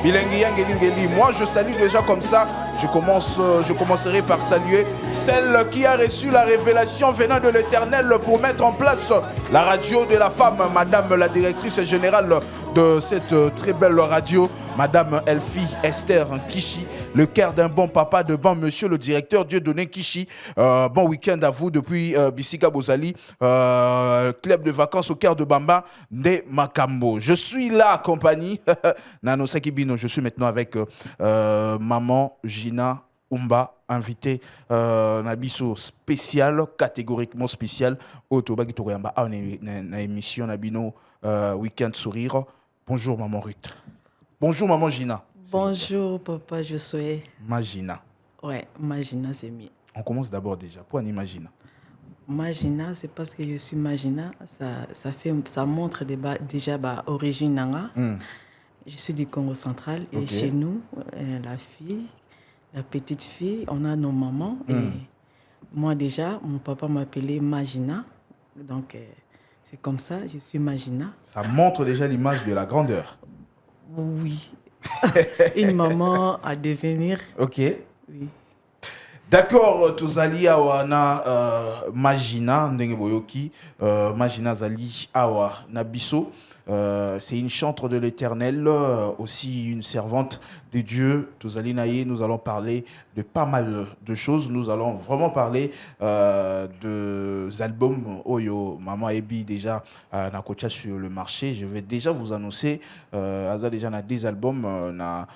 Bilengi Yangelingeli. Moi, je salue déjà comme ça. Je commencerai par saluer celle qui a reçu la révélation venant de l'Éternel pour mettre en place la radio de la femme, Madame la directrice générale de cette très belle radio, Madame Elfie Esther Kishi, le cœur d'un bon papa, de bon monsieur, le directeur Dieudonné Kishi. Bon week-end à vous depuis Bissika Bozali, club de vacances au cœur de Bamba de Makambo. Je suis là accompagné, Nano Sakibino, je suis maintenant avec maman Gina Umba, invité Nabiso spécial, catégoriquement spécial, Otobagi Togoyamba, une émission Nabino Week-end Sourire. Bonjour maman Ruth. Bonjour maman Gina. Bonjour papa Josué. Magina. Ouais, Magina c'est mieux. On commence d'abord déjà. Pourquoi on imagine? Magina, c'est parce que je suis Magina. Ça montre déjà origine nanga. Je suis du Congo central et chez nous, la petite fille, on a nos mamans. Et moi déjà, mon papa m'appelait Magina. Donc c'est comme ça, je suis Magina. Ça montre déjà l'image de la grandeur. Oui. Une maman à devenir. Ok. Oui. D'accord, tozali awa na Magina ndenge boyoki, Magina zali awa na biso. C'est une chantre de l'Éternel, aussi une servante de Dieu. Tozali naye, nous allons parler de pas mal de choses. Nous allons vraiment parler des albums Oyo Maman Ebi déjà na kocha sur le marché. Je vais déjà vous annoncer aza déjà na des albums na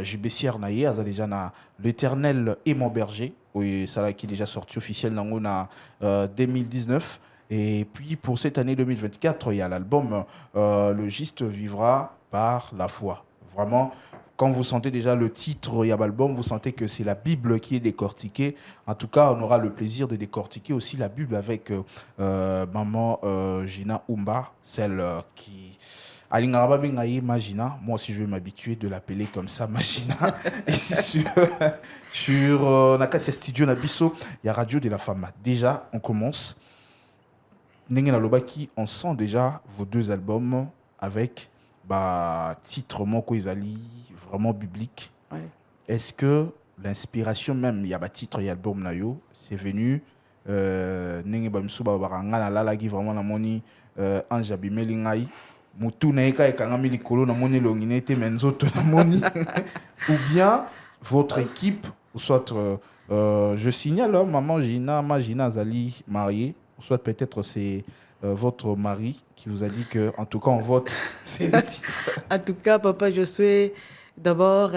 JBCR naye, aza déjà na l'Éternel est mon berger. Oui, ça là qui est déjà sorti officiel nango na 2019. Et puis pour cette année 2024, il y a l'album Le Juste vivra par la foi. Vraiment, quand vous sentez déjà le titre, il y a l'album, vous sentez que c'est la Bible qui est décortiquée. En tout cas, on aura le plaisir de décortiquer aussi la Bible avec maman Gina Umba, celle qui... Magina, moi aussi je vais m'habituer de l'appeler comme ça, Magina. Ici sur Nakatia Studio Nabiso, il y a Radio de la Femme. Déjà, on commence. Nengena Lobaki, on sent déjà vos deux albums avec titre Moko Izali, vraiment biblique. Ouais. Est-ce que l'inspiration même, il y a titre et album Nayo, c'est venu Nengeba Msuba Barangana Lalagi, vraiment la moni Anjabi Melingai, Moutou Naeka et Kangami Likolo, na moni Longinete Menzoto, na moni. Ou bien votre équipe, ou soit, je signale, maman Gina, Magina Zali, mariée. Soit peut-être c'est votre mari qui vous a dit que, en tout cas, on vote. C'est le titre. En tout cas, papa, je souhaite d'abord,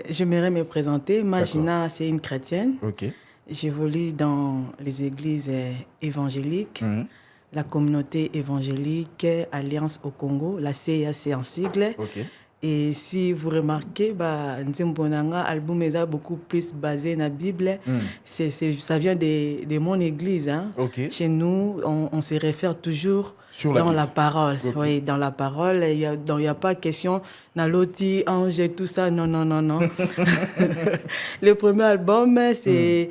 j'aimerais me présenter. Magina, c'est une chrétienne. Ok. J'évolue dans les églises évangéliques, la communauté évangélique Alliance au Congo, la CIAC en sigle. Ok. Et si vous remarquez, Nzimbonanga, album est beaucoup plus basé dans la Bible. Ça vient de mon église. Hein. Okay. Chez nous, on se réfère toujours dans la parole. Okay. Oui, dans la parole. Il n'y a pas question dans l'autre ange et tout ça. Non, non, non, non. Le premier album, c'est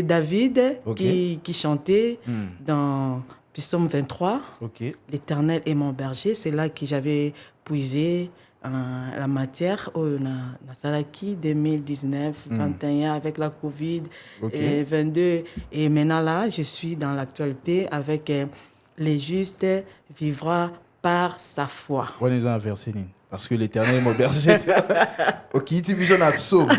David qui chantait dans Psaume 23. Okay. L'Éternel est mon berger. C'est là que j'avais puisé la matière au Salaki 2019, 21 avec la Covid, et 22. Et maintenant là, je suis dans l'actualité avec les justes vivra par sa foi. On est dans la verset parce que l'Éternel est mon berger. Ok, tu vis un psaume.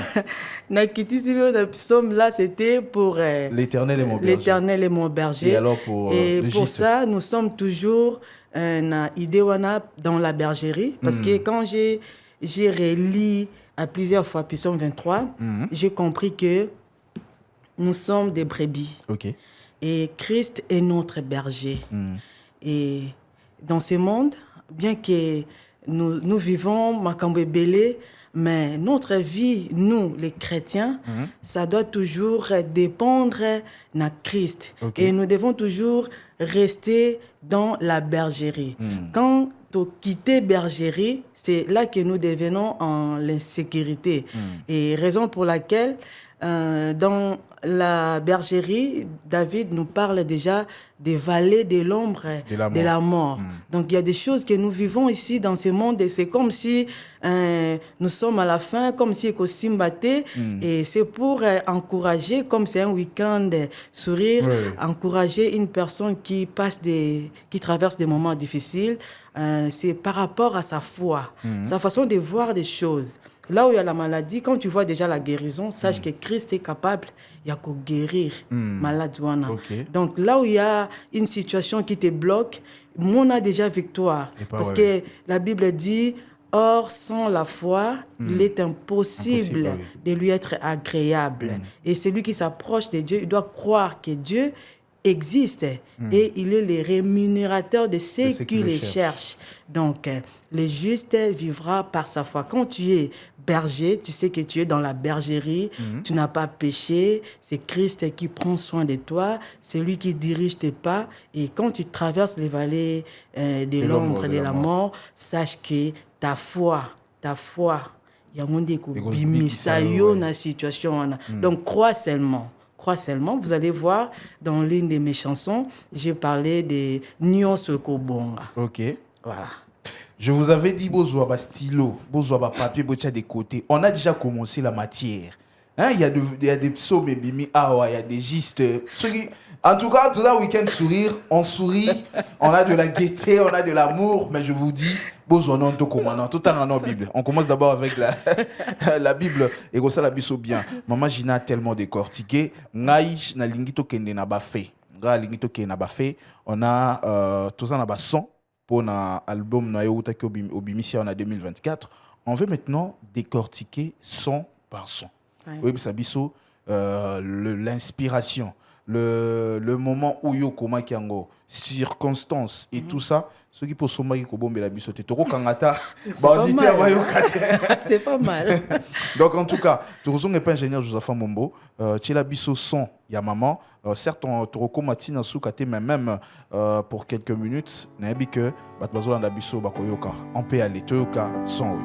Psaume là, c'était pour l'Éternel est mon berger. L'Éternel est mon berger. Et alors pour ça, nous sommes toujours dans la bergerie, parce que quand j'ai relu à plusieurs fois Psaume 23, j'ai compris que nous sommes des brebis. Okay. Et Christ est notre berger. Et dans ce monde, bien que nous vivons Makambo Belé, mais notre vie, nous, les chrétiens, ça doit toujours dépendre de Christ. Okay. Et nous devons toujours rester dans la bergerie. Quand tu quittes bergerie, c'est là que nous devenons en l'insécurité. Et raison pour laquelle dans la bergerie, David nous parle déjà des vallées de l'ombre de la mort. Donc il y a des choses que nous vivons ici dans ce monde et c'est comme si nous sommes à la fin, comme si éco Simbaté et c'est pour encourager, comme c'est un week-end sourire, encourager une personne qui traverse des moments difficiles. C'est par rapport à sa foi, sa façon de voir des choses. Là où il y a la maladie, quand tu vois déjà la guérison, sache que Christ est capable, il y a qu'à guérir malade. Donc là où il y a une situation qui te bloque, on a déjà victoire. Parce que la Bible dit, or sans la foi, il est impossible de lui être agréable. Et celui qui s'approche de Dieu, il doit croire que Dieu existe et il est le rémunérateur de ceux qui les cherchent. Donc, le juste vivra par sa foi. Quand tu es berger, tu sais que tu es dans la bergerie, tu n'as pas péché, c'est Christ qui prend soin de toi, c'est lui qui dirige tes pas. Et quand tu traverses les vallées de l'ombre de la mort, sache que ta foi, il y a monde qui bimisayo na situation. Donc, crois seulement. Vous allez voir dans l'une de mes chansons, j'ai parlé de Nyonso Kobonga. Ok. Voilà. Je vous avais dit, besoin stylo, besoin papier, besoin des côtés. On a déjà commencé la matière. Hein, il y a des psaumes et bimi, il y a des gistes. En tout cas, tout ça, week-end sourire, on sourit, on a de la gaieté, on a de l'amour, mais je vous dis, besoin non tout commandant, tout en la Bible. On commence d'abord avec la Bible et comme ça la biso bien. Maman Gina a tellement décortiqué, ngai na lingito kende na bafé. Ngai lingito kende na bafé, on a tout ça na bas son pour un album na yota ki obimisi en 2024. On veut maintenant décortiquer son par son. Oui, ça biso l'inspiration. Le moment où yo koma kiango circonstances et tout ça ceux qui pour sommer qui bombe la bisoté toko kangata bandité c'est pas mal. Donc en tout cas Tourzon n'est pas ingénieur Joseph Mombo tchela biso son ya maman certes on toko matina soukate mais même pour quelques minutes nabi que batbazo la biso bakoyoka on peut aller toyoka son oui.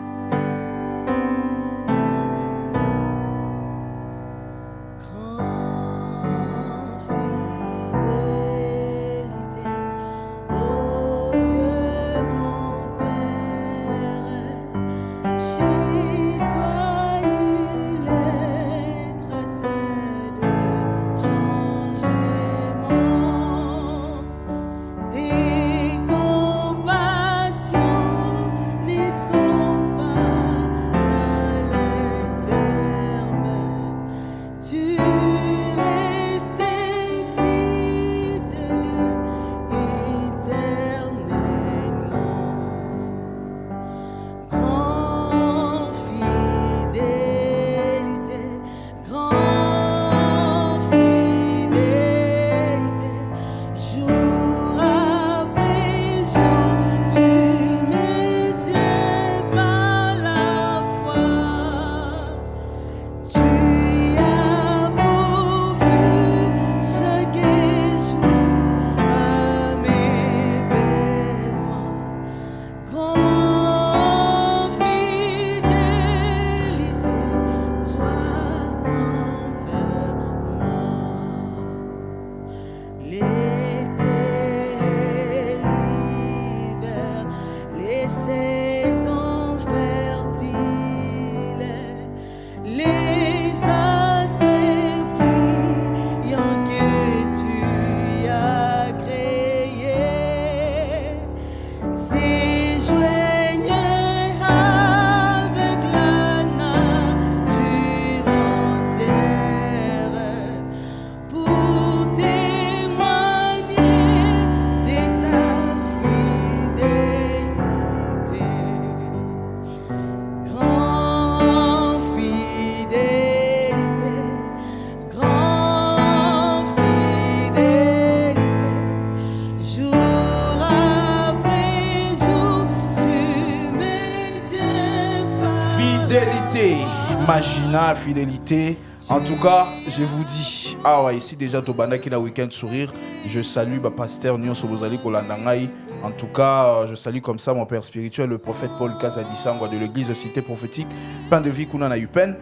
Magina, fidélité. En tout cas, je vous dis, ici déjà Tobanda qui est week-end sourire. Je salue pasteur Nyon Sobozali Kolandangai. En tout cas, je salue comme ça mon père spirituel, le prophète Paul Kazadisangwa de l'église Cité prophétique. Pain de vie Kuna na Yupen.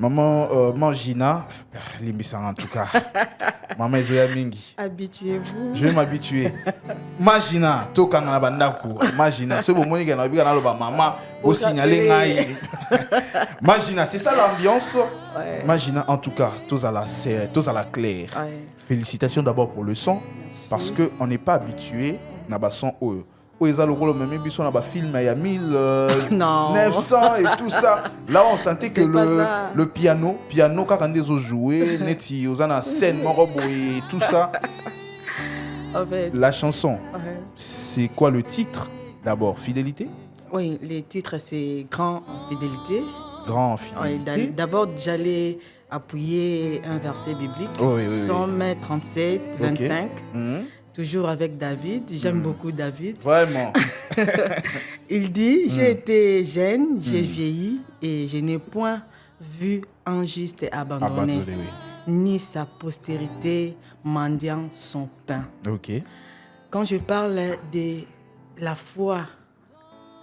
Maman Mangina, Limbissang en tout cas. Maman Ezoya Mingi. Habituez-vous. Je vais m'habituer. Magina, Tokanga Bandaku. Magina, ce moment où on a vu maman, au signaler ngai. Magina, c'est ça l'ambiance. Ouais. Magina, en tout cas, tous à la claire. Ouais. Félicitations d'abord pour le son. Merci. Parce qu'on n'est pas habitué à un son haut. Ils ont le film il y a 1900 et tout ça. Là, on sentait que le piano quand on jouait, ils ont la scène, et tout ça. En fait, la chanson, c'est quoi le titre d'abord? Fidélité? Oui, le titre c'est Grand en fidélité. Grand en fidélité. Oui, d'abord, j'allais appuyer un verset biblique, Psaume 37, 25. Okay. Toujours avec David. J'aime beaucoup David. Vraiment. Il dit, j'ai été jeune, j'ai vieilli et je n'ai point vu un juste abandonné, ni sa postérité mendiant son pain. Okay. Quand je parle de la foi,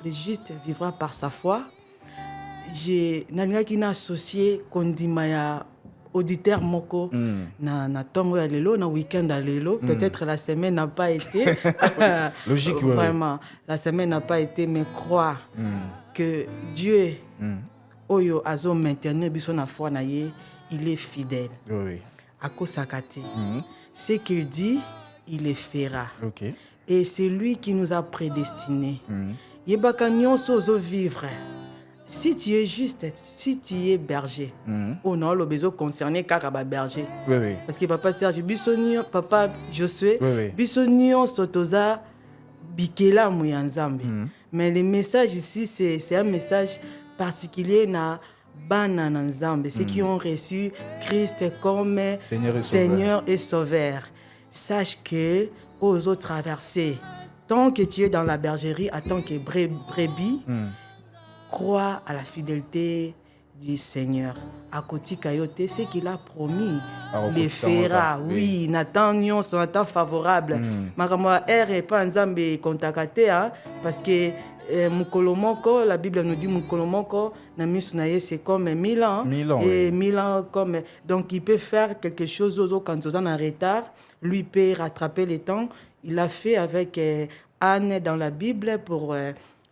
le juste vivra par sa foi, j'ai associé Kondimaya auditeur moko na tongo ya lelo na week-end à lelo peut-être la semaine n'a pas été logique vraiment la semaine n'a pas été mais croire que Dieu oyo azo maintenir biso na foi na ye il est fidèle akosakate ce qu'il dit il le fera et c'est lui qui nous a prédestinés yebaka nyonso ozo vivre. Si tu es juste, si tu es berger, on a le besoin concerné car berger. Oui. Parce que papa Serge Bissonio, papa Josué, Bissonio Sotoza Bikela Mouyanzambe. Mais le message ici, c'est un message particulier na Bana Nzambe, ceux qui ont reçu Christ comme Seigneur et Sauveur. Sache que aux autres traversées, tant que tu es dans la bergerie, en tant que brebis, crois à la fidélité du Seigneur. À côté Kayote, ce qu'il a promis, les fera. Oui, Nathan Nyon, son temps favorable. Makamwa R pas Nzambe contacté parce que Mukolomoko, la Bible nous dit Mukolomoko, c'est comme 1000 ans. 1000 ans comme. Donc il peut faire quelque chose quand on est en retard. Lui peut rattraper le temps. Il l'a fait avec Anne dans la Bible pour.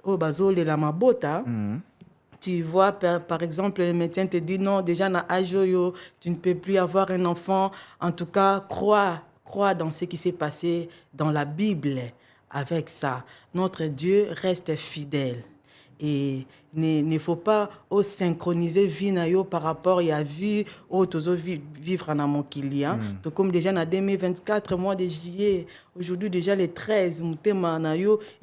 Bazole la mabota. Tu vois, par exemple, le médecin te dit non, déjà, na ajoyo, tu ne peux plus avoir un enfant. En tout cas, crois dans ce qui s'est passé dans la Bible. Avec ça, notre Dieu reste fidèle. Et il ne faut pas synchroniser vie par rapport à vie vivre en amont qu'il y a. Donc comme déjà en 2024 mois de juillet, aujourd'hui déjà les 13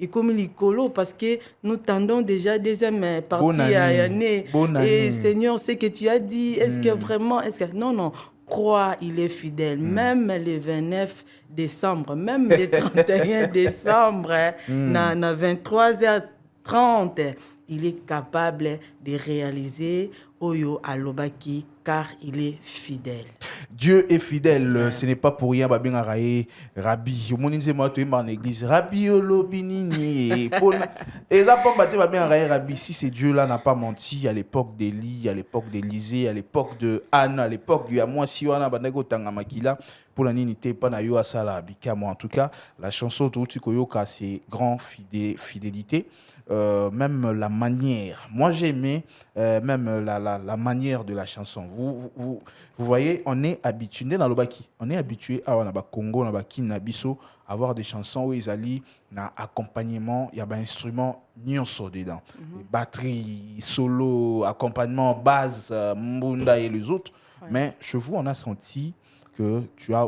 et comme l'icolo parce que nous tendons déjà deuxième partie à l'année. Et Seigneur, ce que tu as dit, est-ce que vraiment non, crois, il est fidèle. Même le 29 décembre, même le 31 décembre, na 23h30, il est capable de réaliser Oyo Alobaki car il est fidèle. Dieu est fidèle, ce n'est pas pour rien. Rabbi, l'église. Rabbi Olobinini. Et ça Rabbi, si ce Dieu-là n'a pas menti à l'époque d'Élie, à l'époque d'Élisée, à l'époque de Anne, à l'époque du Yamoisiwana, Bandagotangamakila, pour la nité, pas na yo asala bikamo. En tout cas, la chanson Touti Koyoka, c'est grand fidélité. Même la manière. Moi, j'ai aimé même la manière de la chanson. Vous voyez, on est habitué dans le baki. On est habitué à Congo, à Kinabiso, avoir des chansons où ils allient un accompagnement, il y a un instrument nyonso dedans. Batterie, solo, accompagnement, basse, mbunda et les autres. Mais chez vous, on a senti que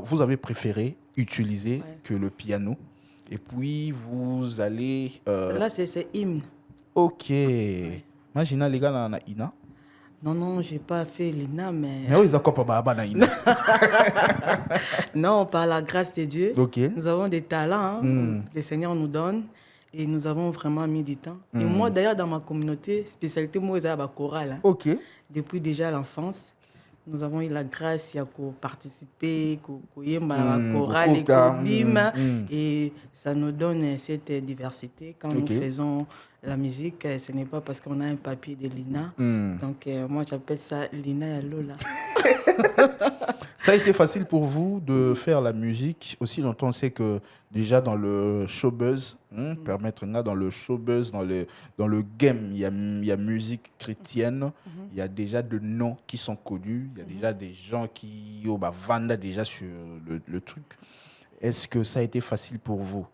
vous avez préféré utiliser que le piano. Et puis, vous allez... Là, c'est hymne. Ok. Imaginez les gars dans la Ina. Non, je n'ai pas fait l'INA, mais... Mais ils ont pas dans Ina. Non, par la grâce de Dieu, nous avons des talents que le Seigneur nous donne et nous avons vraiment mis du temps. Et moi, d'ailleurs, dans ma communauté, spécialité, moi, c'est la chorale. Depuis déjà l'enfance. Nous avons eu la grâce de participer à la chorale et ça nous donne cette diversité quand nous faisons la musique, ce n'est pas parce qu'on a un papier de Lina. Donc, moi, j'appelle ça Lina et Lola. Ça a été facile pour vous de faire la musique. Aussi longtemps, on sait que déjà dans le showbuzz, permettre là, dans le showbuzz, dans le game, il y a musique chrétienne. Il y a déjà de noms qui sont connus. Il y a déjà des gens qui vendent déjà sur le truc. Est-ce que ça a été facile pour vous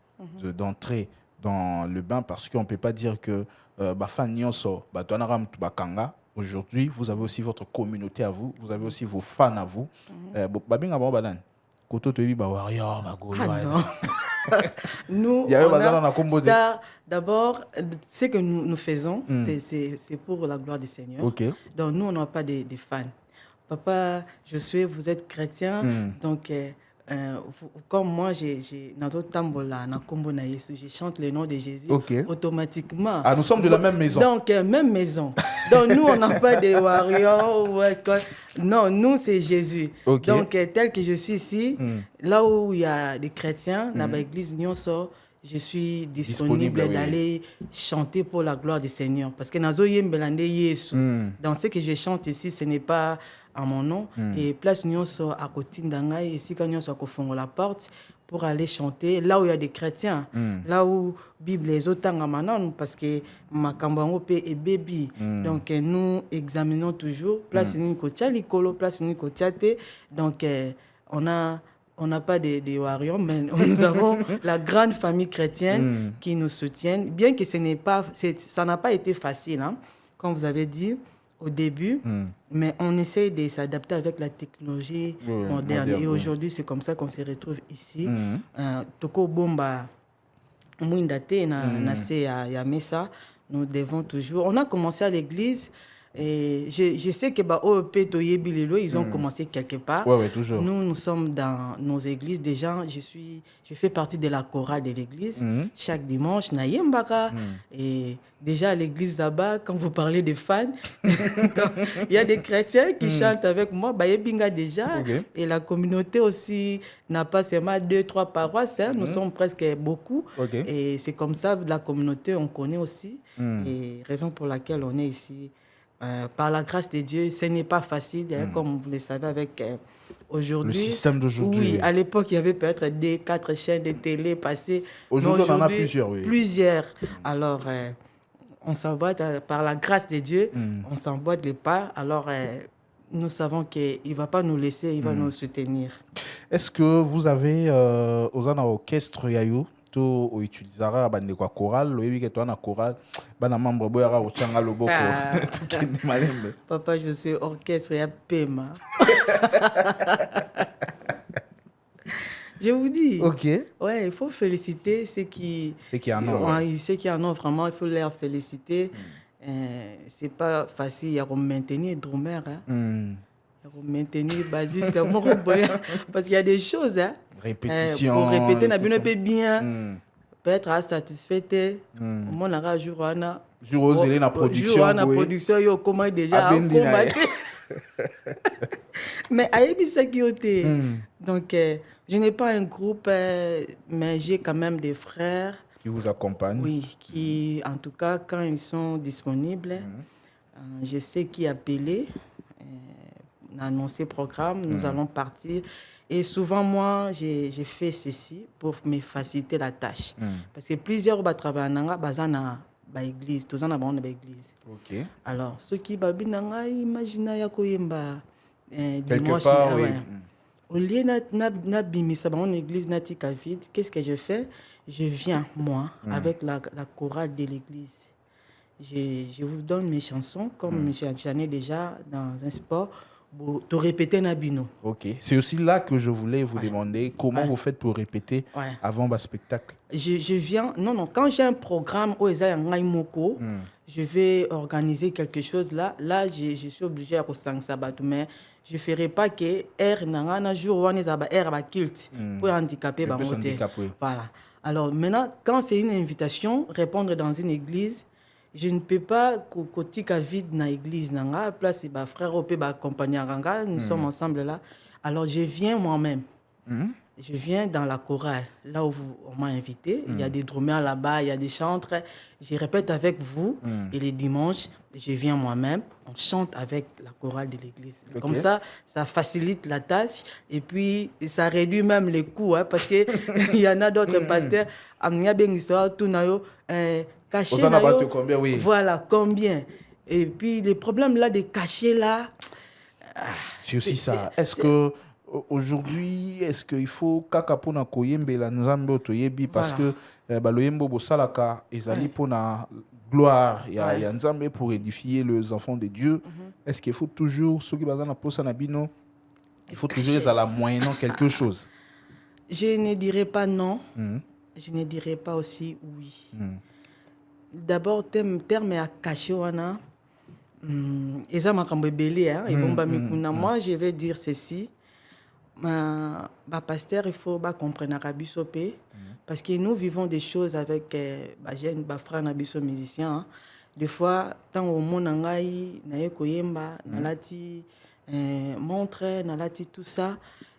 d'entrer dans le bain? Parce qu'on ne peut pas dire que aujourd'hui, vous avez aussi votre communauté à vous, vous avez aussi vos fans à vous. Nous, d'abord, ce que nous faisons, c'est pour la gloire du Seigneur. Okay. Donc, nous, on n'a pas de fans. Papa, vous êtes chrétien, donc... comme moi, dans d'autres tambola, je chante le nom de Jésus automatiquement. Ah, nous sommes de la même maison. Donc, même maison. Donc, nous, on n'a pas de warriors. Non, nous, c'est Jésus. Okay. Donc, tel que je suis ici, là où il y a des chrétiens, dans l'église Nyonso, je suis disponible d'aller chanter pour la gloire du Seigneur. Parce que dans ce que je chante ici, ce n'est pas à mon nom. Et place Nyonso à côté d'Angaï, ici quand Nyonso a la porte pour aller chanter là où il y a des chrétiens, là où Bible les autres parce que ma kambango pe et baby. Donc nous examinons toujours place ni kotia likolo, place ni kotiate. Donc on n'a pas de warriors, mais nous avons la grande famille chrétienne qui nous soutienne, bien que ça n'a pas été facile, hein, comme vous avez dit au début, mais on essaie de s'adapter avec la technologie moderne. Et aujourd'hui, c'est comme ça qu'on se retrouve ici. Toko Bomba, Mouindate, na Mesa, nous devons toujours... On a commencé à l'église, et je sais que ils ont commencé quelque part. Toujours. Nous sommes dans nos églises. Déjà, je fais partie de la chorale de l'église. Chaque dimanche, Nayembaka. Et déjà à l'église là-bas, quand vous parlez de fans, il y a des chrétiens qui chantent avec moi. Bayebinga déjà. Et la communauté aussi n'a pas seulement 2-3 paroisses. Hein. Nous sommes presque beaucoup. Et c'est comme ça, la communauté, on connaît aussi. Et raison pour laquelle on est ici. Par la grâce de Dieu, ce n'est pas facile, hein, comme vous le savez, avec aujourd'hui. Le système d'aujourd'hui. Oui, à l'époque, il y avait peut-être 4 chaînes de télé passées. Aujourd'hui, on en a plusieurs, oui. Plusieurs. Alors, on s'emboîte par la grâce de Dieu, on s'emboîte les pas. Alors, nous savons qu'il ne va pas nous laisser, il va nous soutenir. Est-ce que vous avez, aux orchestres Yayou, to utilisera bande kwa choral loyebi ke to na choral bana membre boyara ochanga loboko tukeni malembe? Papa, je suis orchestre ya pema. Je vous dis. Ouais, il faut féliciter ceux qui en ont. Ceux qui en ont vraiment, il faut les féliciter. C'est pas facile à maintenir drummer, hein. Maintenir bassiste, parce qu'il y a des choses, hein. Répétition. Pour répéter, na bien peu bien. Peut-être satisfait. Mon ara jourana. Jour na production. Jour na production yo comment déjà combattre. Mais ayebi ça qui était. Donc je n'ai pas un groupe, mais j'ai quand même des frères qui vous accompagnent. Oui, qui en tout cas quand ils sont disponibles, je sais qui appeler, annoncer programme, nous allons partir. Et souvent, moi, j'ai fait ceci pour me faciliter la tâche. Parce que plusieurs travaillent dans l'église, tous en ont dans l'église. Alors, ceux qui imaginent quelque part, oui. Au lieu de bimisa dans l'église natika vide, qu'est-ce que je fais? Je viens, moi, avec la chorale de l'église. Je vous donne mes chansons, comme j'en ai déjà dans un sport. Pour répéter Nabino. C'est aussi là que je voulais vous demander comment vous faites pour répéter avant le spectacle. Je viens, non, quand j'ai un programme au Moko, je vais organiser quelque chose là. Là, je suis obligé à faire ça, mais je ne ferai pas que R n'a jour où on est à kilt pour handicaper. Voilà. Alors maintenant, quand c'est une invitation, répondre dans une église, je ne peux pas côté vide dans l'église nanga place ba frère opé ba accompagner nous sommes ensemble là. Alors je viens moi-même. je viens dans la chorale, là où on m'a invité. Il y a des drummers là-bas, il y a des chantres. Je répète avec vous. Et les dimanches, je viens moi-même. On chante avec la chorale de l'église. Comme ça facilite la tâche. Et puis, ça réduit même les coûts. Hein, parce qu'il y en a d'autres pasteurs. Combien, oui. Voilà, combien. Et puis, les problèmes là, des cachets là... C'est aussi ça. Est-ce que... Aujourd'hui, est-ce qu'il faut kakapona koyembe la nzambe toyebi parce que baloyembo bosalaka ezali pona gloire ya nzambe pour édifier les enfants de Dieu. Est-ce qu'il faut toujours ceux qui bazana posa na bino il faut toujours les à la moyennant quelque chose? Je ne dirais pas non. Je ne dirais pas aussi oui. D'abord terme à cacher wana eza makambo ebele hein et bomba mikuna. Moi je vais dire ceci. Pasteur, il faut comprendre Arabiso parce que nous vivons des choses avec jeunes frères Nabiso musiciens. Des fois, tant au monde nangai na koyemba nalati montre nalati tout ça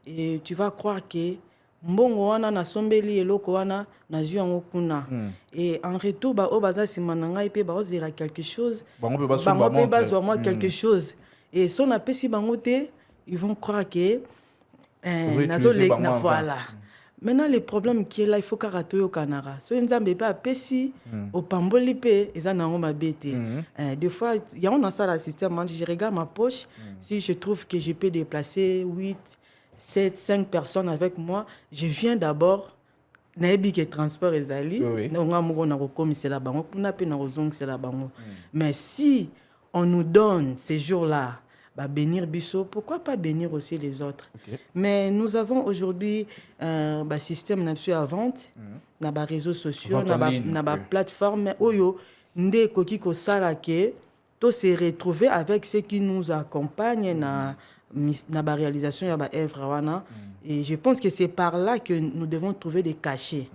et tu vas croire que mbongo wana na sombeli eloko wana na zui yango kuna et en retour ba obaza sima nangai pe ba ozela quelque chose bango pe bazwa moi quelque chose et son apesi bango te ils vont croire que voilà. Maintenant, le problème qui est là, il faut karato au Canara. Si on n'a pas pesi au pamboli pe, ils en ont ma bête. Des fois, il y a un ça le système. Je regarde ma poche. Si je trouve que je peux déplacer 8, 7, 5 personnes avec moi, je viens d'abord. Naebi que transport ezali. Donc on a recommit c'est là-bas. On a peine c'est là-bas. Mais si on nous donne ces jours-là. Bénir Bissot, pourquoi pas bénir aussi les autres? Mais nous avons aujourd'hui un système à vente, na réseaux sociaux, na plateforme, oyo nde koki ko sala ke to se retrouver avec ceux qui nous accompagnent na réalisation ya ba œuvre wana. Et je pense que c'est par là que nous devons trouver des cachets.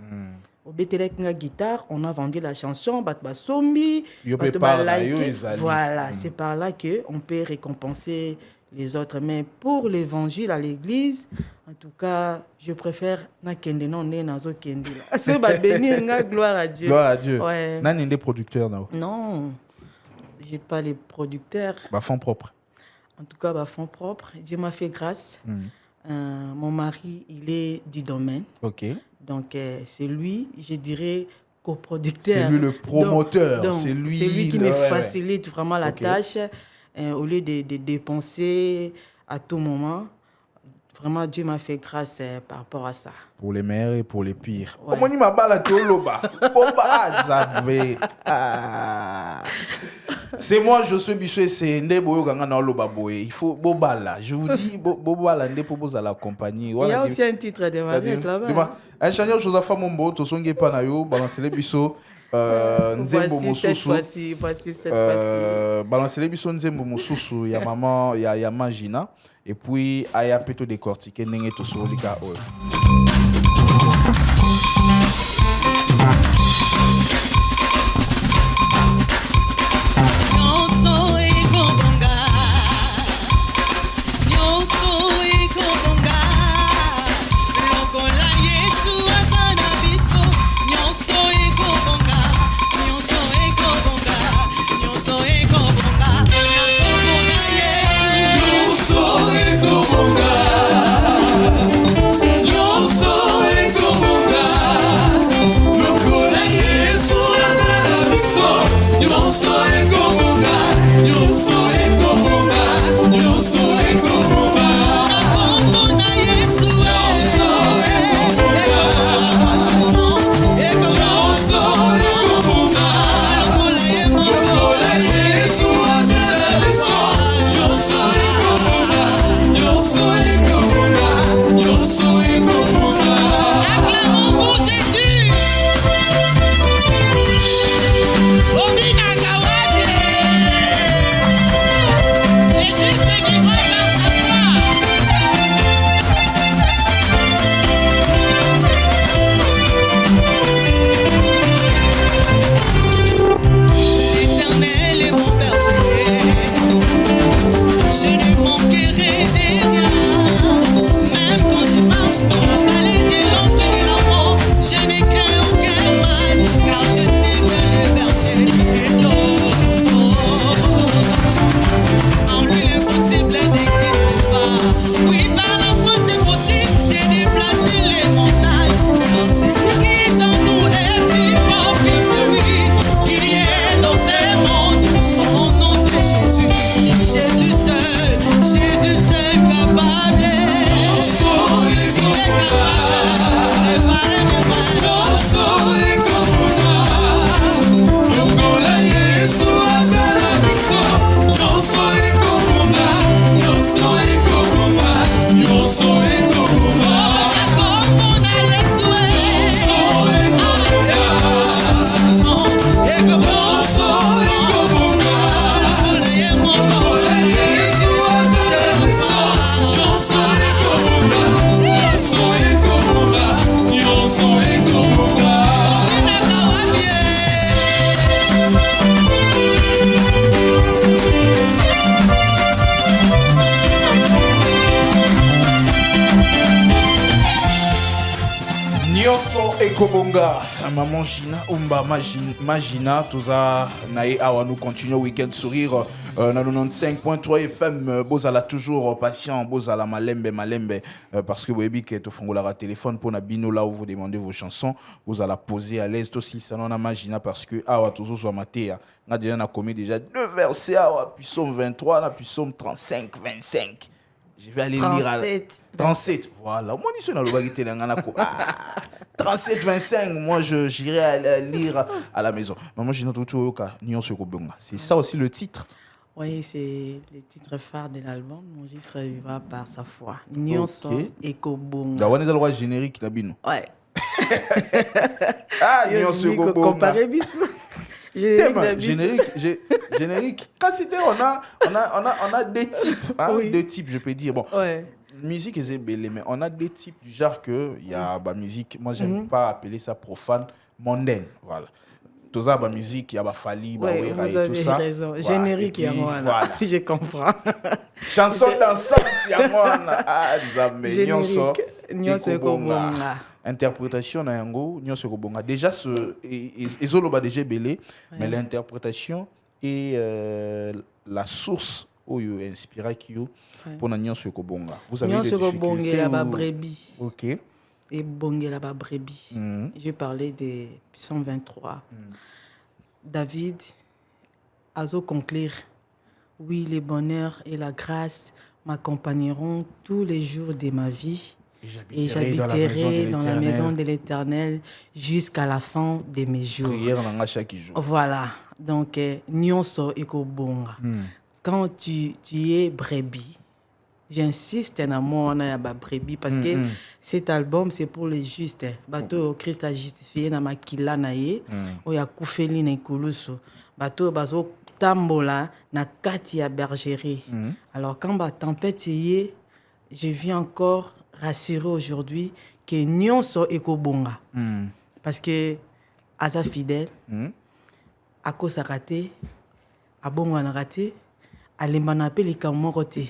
Au Betelek na guitare, on a vendu la chanson, sombi, voilà, c'est par là que on peut récompenser les autres. Mais pour l'évangile à l'église, en tout cas, je préfère na kende non ne nazo kende. C'est bénir nga gloire à Dieu. Gloire à Dieu. Ouais. Nan des producteurs là. Non. J'ai pas les producteurs. Fonds propres. En tout cas, fonds propres. Dieu m'a fait grâce. Mon mari, il est du domaine. OK. Donc, c'est lui, je dirais, coproducteur. C'est lui le promoteur. Donc, c'est lui qui me facilite vraiment la tâche. Au lieu de dépenser à tout moment. Vraiment, Dieu m'a fait grâce par rapport à ça. Pour les meilleurs et pour les pires. Ouais. C'est moi, je suis Bissot et c'est Ndeboyo Gangana Lobaboé. Il faut Bobala. Je vous dis, Bobala, Ndeboyo à la compagnie. Il y a aussi un titre de mariage là-bas. Un chanteur Joseph Mombo, Tosonge Panayo, Balancez les Bissot. Voici cette fois-ci. Balancez les Bissot, Nzembo Moussousou, il y a maman, il y a Magina. Et puis, Aya Peto décortiqué, Nenge Tosso, Lika Oil. Yo soy como Ekobonga, maman Gina, Umba, Magina, tout ça, naïe, awa, nous continuons week-end sourire, dans 95.3 FM, Bozala toujours patient, Bozala malembe, parce que vous avez que tu fais la téléphone pour na bino là où vous demandez vos chansons, vous allez poser à l'aise, aussi, ça n'en a Magina, parce que, awa, toujours sur matéa, on a déjà commis déjà 2 versets, awa, puis somme 23, puis somme 35, 25. Je vais aller 37. lire à 37. Voilà. Moi, je suis dans le bagité. 37, 25. Moi, j'irai lire à la maison. Maman, j'ai notre autre nuance. C'est ça aussi le titre. Oui, c'est le titre phare de l'album. Mon Jésus vivra par sa foi. Nuance et Kobonga. On est dans le générique. Ouais. Ah, nuance et Kobonga. Comparé bis. Générique. Quand c'était, on a deux types. Hein, oui. Deux types, je peux dire. Bon. Ouais. Musique est belle, mais on a des types du genre que il y a la musique. Moi, j'aime pas appeler ça profane, mondaine. Voilà. Tout ça, la musique, il y a Fali, vous avez raison. Voilà. Générique, il y a moi. Voilà. Je comprends. Chanson dansante, il y a moi. Ah, générique. Nyonso Kobonga. Interprétation na yango Nyonso Kobonga. Déjà ezoloba déjà belé, mais l'interprétation et la source où you inspira qui pour Nyonso Kobonga. Vous avez des difficultés la brebis. OK. Et bonge la brebis. J'ai parlé de Psaume 23. David azo conclure. Oui, le bonheur et la grâce m'accompagneront tous les jours de ma vie. Et j'habiterai dans la maison de l'Éternel jusqu'à la fin de mes jours. Prière dans chaque jour. Voilà. Donc, Nyonso Ekobonga. Quand tu es brebis, j'insiste en amour on a brebis parce que cet album c'est pour les justes. Bateau Christ a justifié na makila na ye, oya kufeli na ikulusu. Bateau bazo tambola na kati ya bergerie. Alors quand ba tempête y je viens encore rassurer aujourd'hui que Nyonso Ekobonga. Parce que aza fidèle, akosa raté, abonga raté, alemba appelle les kamoroté.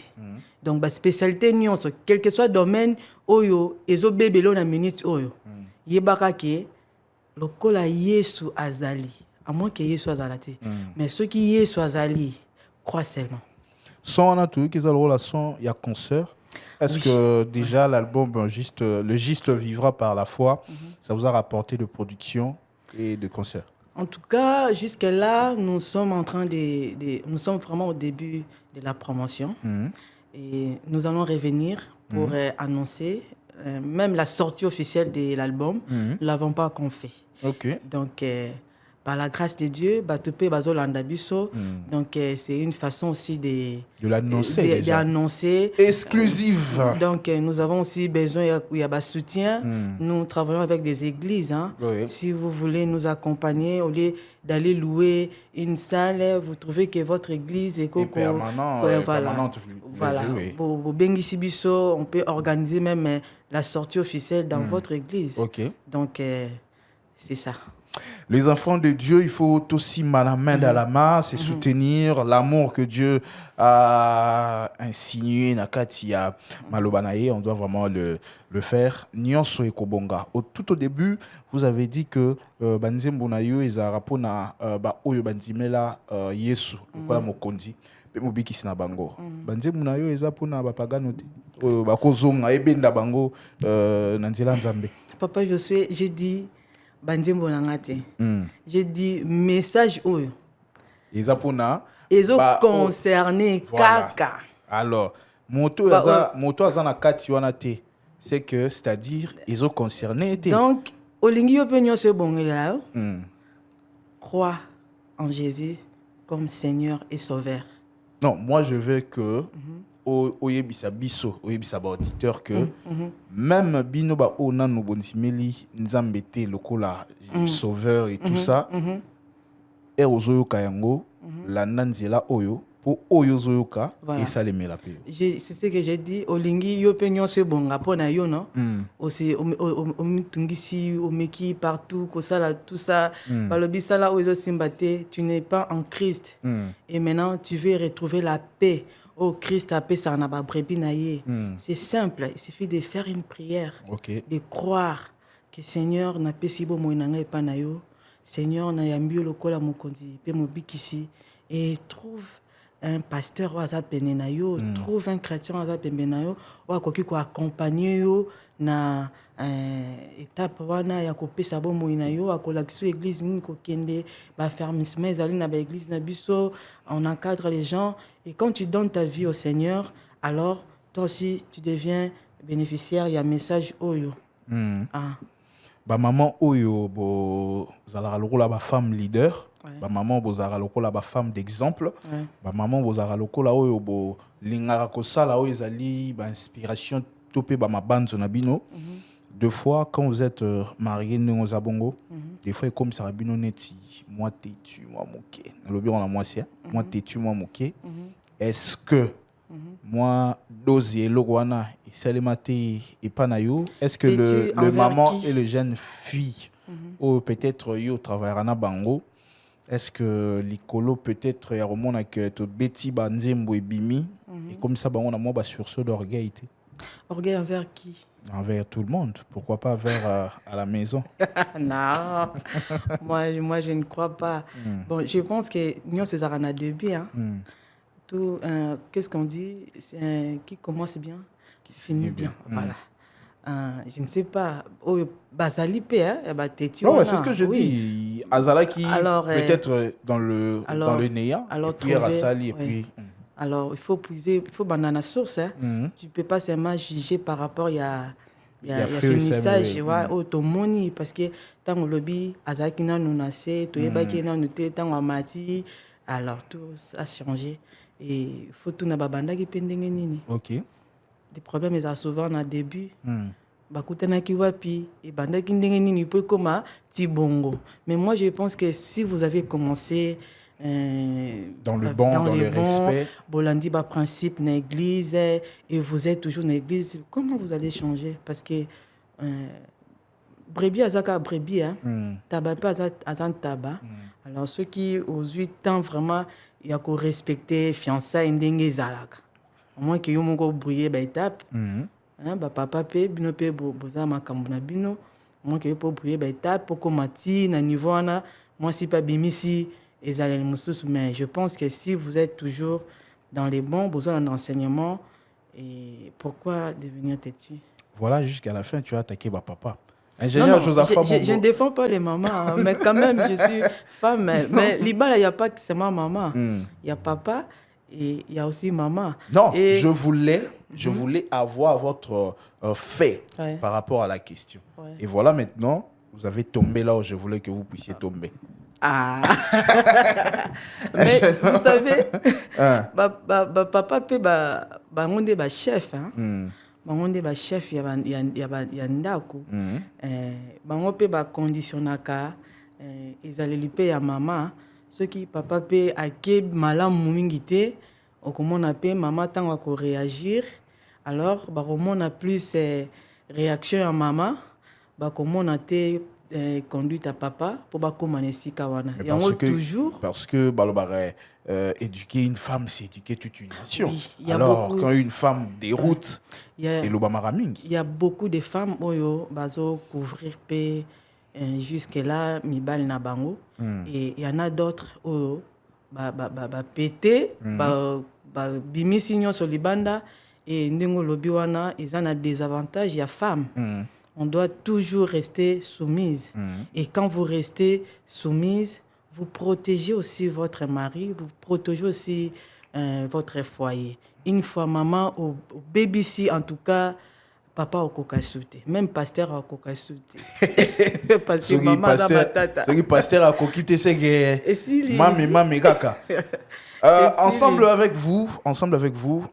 Donc ba spécialité Nyonso, quel que soit domaine oyo ezo bebelo na minute oyo. Yebaka ke lokola Yesu azali, à moins que Yesu azalate. Mais ceux qui Yesu azali croient seulement. Son on a tout qui a le relation il y a concert. Est-ce que déjà l'album le giste vivra par la foi, ça vous a rapporté de production et de concert? En tout cas, jusque-là, nous sommes en train nous sommes vraiment au début de la promotion. Et nous allons revenir pour annoncer même la sortie officielle de l'album. Nous ne l'avons pas encore fait. Okay. Donc, par la grâce de Dieu, Batope Bazolanda Biso. Donc, c'est une façon aussi de l'annoncer. D'annoncer. Exclusive. Donc, nous avons aussi besoin de soutien. Nous travaillons avec des églises. Hein. Oui. Si vous voulez nous accompagner, au lieu d'aller louer une salle, vous trouvez que votre église est permanente. Voilà. Au Bengisi Biso, on peut organiser même la sortie officielle dans votre église. Okay. Donc, c'est ça. Les enfants de Dieu, il faut aussi main dans la main, c'est soutenir l'amour que Dieu a insinué Nakatia Malobanaye. On doit vraiment le faire. Nyonso Ekobonga. Tout au début, vous avez dit que Banzem Bonayo et Zarapona Oyo Banzimela Yesu, voilà Mokondi. Mobiki sina bango. Banzem Bonayo et Zapona Bapaganote. Bakozonga Ebenda Bango Nanzela Nzambe. Papa, j'ai dit. Banzembo nangate. J'ai dit message oyo. Ezapona. Ezo concerné kaka. Alors, moto aza na kati wana te. C'est-à-dire ezo concerné te. Donc, olingi yo pe nyonso bongela yo. Crois en Jésus comme Seigneur et Sauveur. Non, moi je veux que oyebisa biso, oyebisa ba auditeur que même bino ba ona no bonsimeli nzambe te lokola sauveur et tout ça et ozoyoka yango la nanzela oyo po oyo zoyoka et ça les met la paix. C'est ce que j'ai dit olingi yo pe nyonso bonga pona yo non aussi omitungisi omeki partout ko sala tout ça balobi sala oyo simbate tu n'es pas en Christ et maintenant tu veux retrouver la paix. Oh, Christ a payé ça na brebis na ye. C'est simple, il suffit de faire une prière, de croire que Seigneur n'a pas si beau moinanga et pas nayo. Seigneur n'a yambi lokola mokondi pe mobikisi et trouve un pasteur ou aza pene na yo, trouve un chrétien aza pene na yo, ou akoki ko accompagner yo na étape wana ya kopesa bo moina yo akolakisa église nini kokende ba fermissement ezali na ba église na biso, on encadre les gens et quand tu donnes ta vie au Seigneur, alors toi aussi tu deviens bénéficiaire, il y a un message oyo. Ba maman oyo bo zalaka lokola ba femme leader. Ba maman bo zalaka lokola ba femme d'exemple. Ba maman bo zalaka lokola oyo bo lingaka kosala oyo ezali ba inspiration topé ba mabanzo na bino. Deux fois quand vous êtes marié ndenge zabongo, des fois comme ça bino neti moi têtu moi moké. Le bureau na moi c'est moi têtu moi moké. Est-ce que moi dossier lowana et salemati et panayo, est-ce que le maman et le jeune fille ou peut-être yo travaillera na bango, est-ce que l'icolo peut-être ya remona que to beti banzembo et bimi et comme ça bango na moi ba sursaut d'orgueil. Orgueil envers qui? Envers tout le monde, pourquoi pas vers à la maison? Non, moi je ne crois pas. Bon, je pense que nous sommes à début hein. Tout, qu'est-ce qu'on dit, qui commence bien, qui finit bien. Voilà. Je ne sais pas. Bazali pe hein, non, c'est ce que je dis. Azala qui peut-être dans le néant. Alors et puis Rasali et puis. Alors il faut puiser, il faut banana source. Hein. Tu peux pas seulement juger par rapport à finissage, automoni parce que tant le lobby azaki na nous nassé, to yebaki na nous té tant amati, alors tout a changé. Et faut tout na babanda qui pendenge nini. OK. Les problèmes ils sont souvent au début. Bakutana ki wapi et banda ki ndenge nini peut comme tibongo. Mais moi je pense que si vous avez commencé dans le bon, dans le respect, bolandi ba principe na église et vous êtes toujours dans l'église, comment vous allez changer parce que brebis azaka brebis hein. Tabac pas azan tabac. Alors ceux qui aux 8 ans vraiment il y a qu'à respecter fiançailles ndenge zalaka au moins que yo moko brouiller ba étape hein ba papa pe bino pe boza makambo na bino au moins que yo po brouiller ba étape pour komati na niveau na moi si pas bimisi ezalel mususu mais je pense que si vous êtes toujours dans les bons besoins d'enseignement et pourquoi devenir têtu? Voilà, jusqu'à la fin tu as attaqué ba papa. Ingénieur Joseph, je ne défends pas les mamans, hein, mais quand même, je suis femme. Mais Liba, il n'y a pas que seulement maman. Il y a papa et il y a aussi maman. Non, et je voulais avoir votre fait par rapport à la question. Et voilà, maintenant, vous avez tombé là où je voulais que vous puissiez tomber. Ah mais vous savez, papa peut ba chef. Hein? Bangonde ba chef ya ndako bango pe ba conditionnaka ezaleli pe ya mama soki papa pe ake malamu mingi te okomona pe mama tango ko réagir alors ba komona plus réaction ya mama ba komona te conduite à papa pour ba komana esika wana yango toujours parce que balobare éduquer une femme c'est éduquer toute une nation. Oui, alors beaucoup, quand une femme déroute il y a beaucoup de femmes oyo bazo couvrir pe jusque là mibal na bango et il y en a d'autres oyo ba pété ba bimisi nyonso libanda et ndingo lobi wana izana des avantages ya femme. On doit toujours rester soumise et quand vous restez soumise vous protégez aussi votre mari, vous protégez aussi votre foyer. Une fois maman au baby si en tout cas papa au kokasute, même pasteur au kokasute. Parce que maman dans ma tata. Ce qui pasteur a kokité c'est que mami kaka. Ensemble avec vous,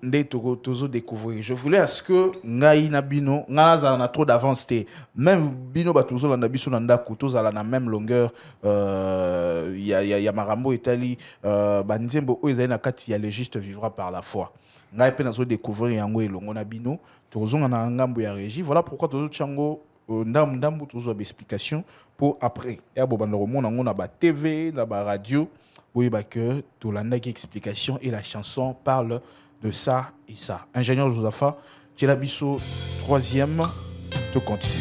ndé tozo découvrir. Je voulais à ce que ngai na bino, ngana na trop d'avance té. Même bino batozo landa biso nanda kutoza la na même longueur. Ya marambo etali banzembo o ezali na kati ya le juste vivra par la foi. Ngai pe nazo découvrir yango elongo na bino, tozo na ngambo ya régie. Voilà pourquoi tozo chango ndambu tozo explication pour après. Ya bo bandoro mona ngona ba TV, na ba radio. Oui, que Tolanda qui explication et la chanson parle de ça et ça. Ingénieur Josapha, Tchelabiso, troisième, te continue.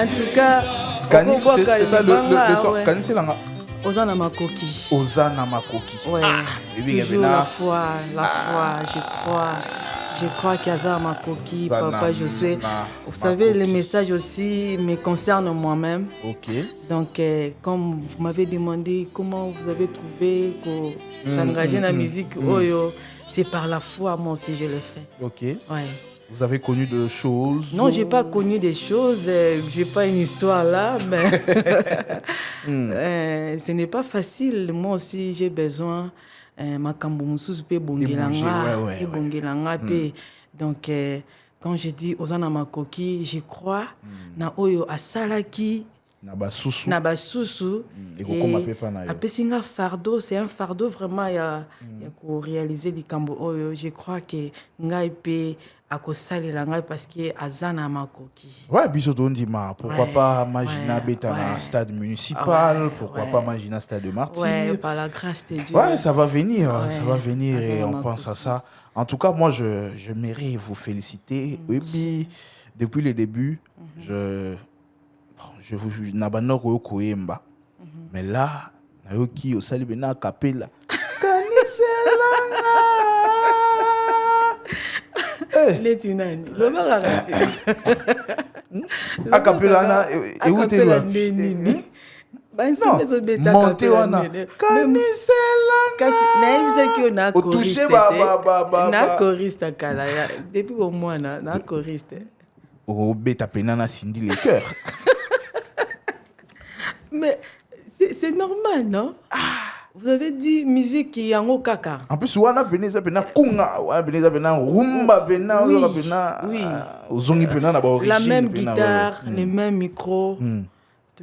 En tout cas, c'est ça le son. Kaniselanga. Ozana Makoki. Ozana Makoki. Ouais. Toujours la foi, je crois qu'Azar Makoki, Papa Josué. Vous savez, les messages aussi me concernent moi-même. Ok. Donc, comme vous m'avez demandé comment vous avez trouvé que s'engager dans la musique, c'est par la foi, moi aussi, je le fais. Ok. Ouais. Vous avez connu de choses? Non, je n'ai pas connu des choses. Je n'ai pas une histoire là, mais ce n'est pas facile. Moi aussi, j'ai besoin. Makambo mususu pe bongelanga, bongelanga pe. Donc, quand je dis Ozana Makoki, je crois na oyo asalaki. Na basusu. Apesinga fardeau, c'est un fardeau vraiment ya ko réaliser likambo oyo. Je crois que ngai pe akosalelanga parce que Azana Makoki. Ouais, biso tondima. Pourquoi pas Magina Betana stade municipal, pourquoi pas Magina stade de Martyrs. Ouais, par la grâce de Dieu. Ouais, ça va venir, ça va venir et on pense à ça. En tout cas, moi je mérite vous féliciter. Et puis depuis le début, je vous n'abandonne pas Koemba. Mais là, nayoki osali bena capella. Kaniselanga. Letinani. Le mararati. A capella na et où t'es là? Non, monter wana. Kaniselanga. Kasi na yuzaki on a choriste. Na choriste kala. Depuis au moins na choriste. Oh, bêta penana Cindy les cœurs. Mais c'est normal, non? Vous avez dit musique qui est en kaka. En plus, on a beneza pena kunga, on a beneza pena rumba pena, on a pena la même guitare, les mêmes micros.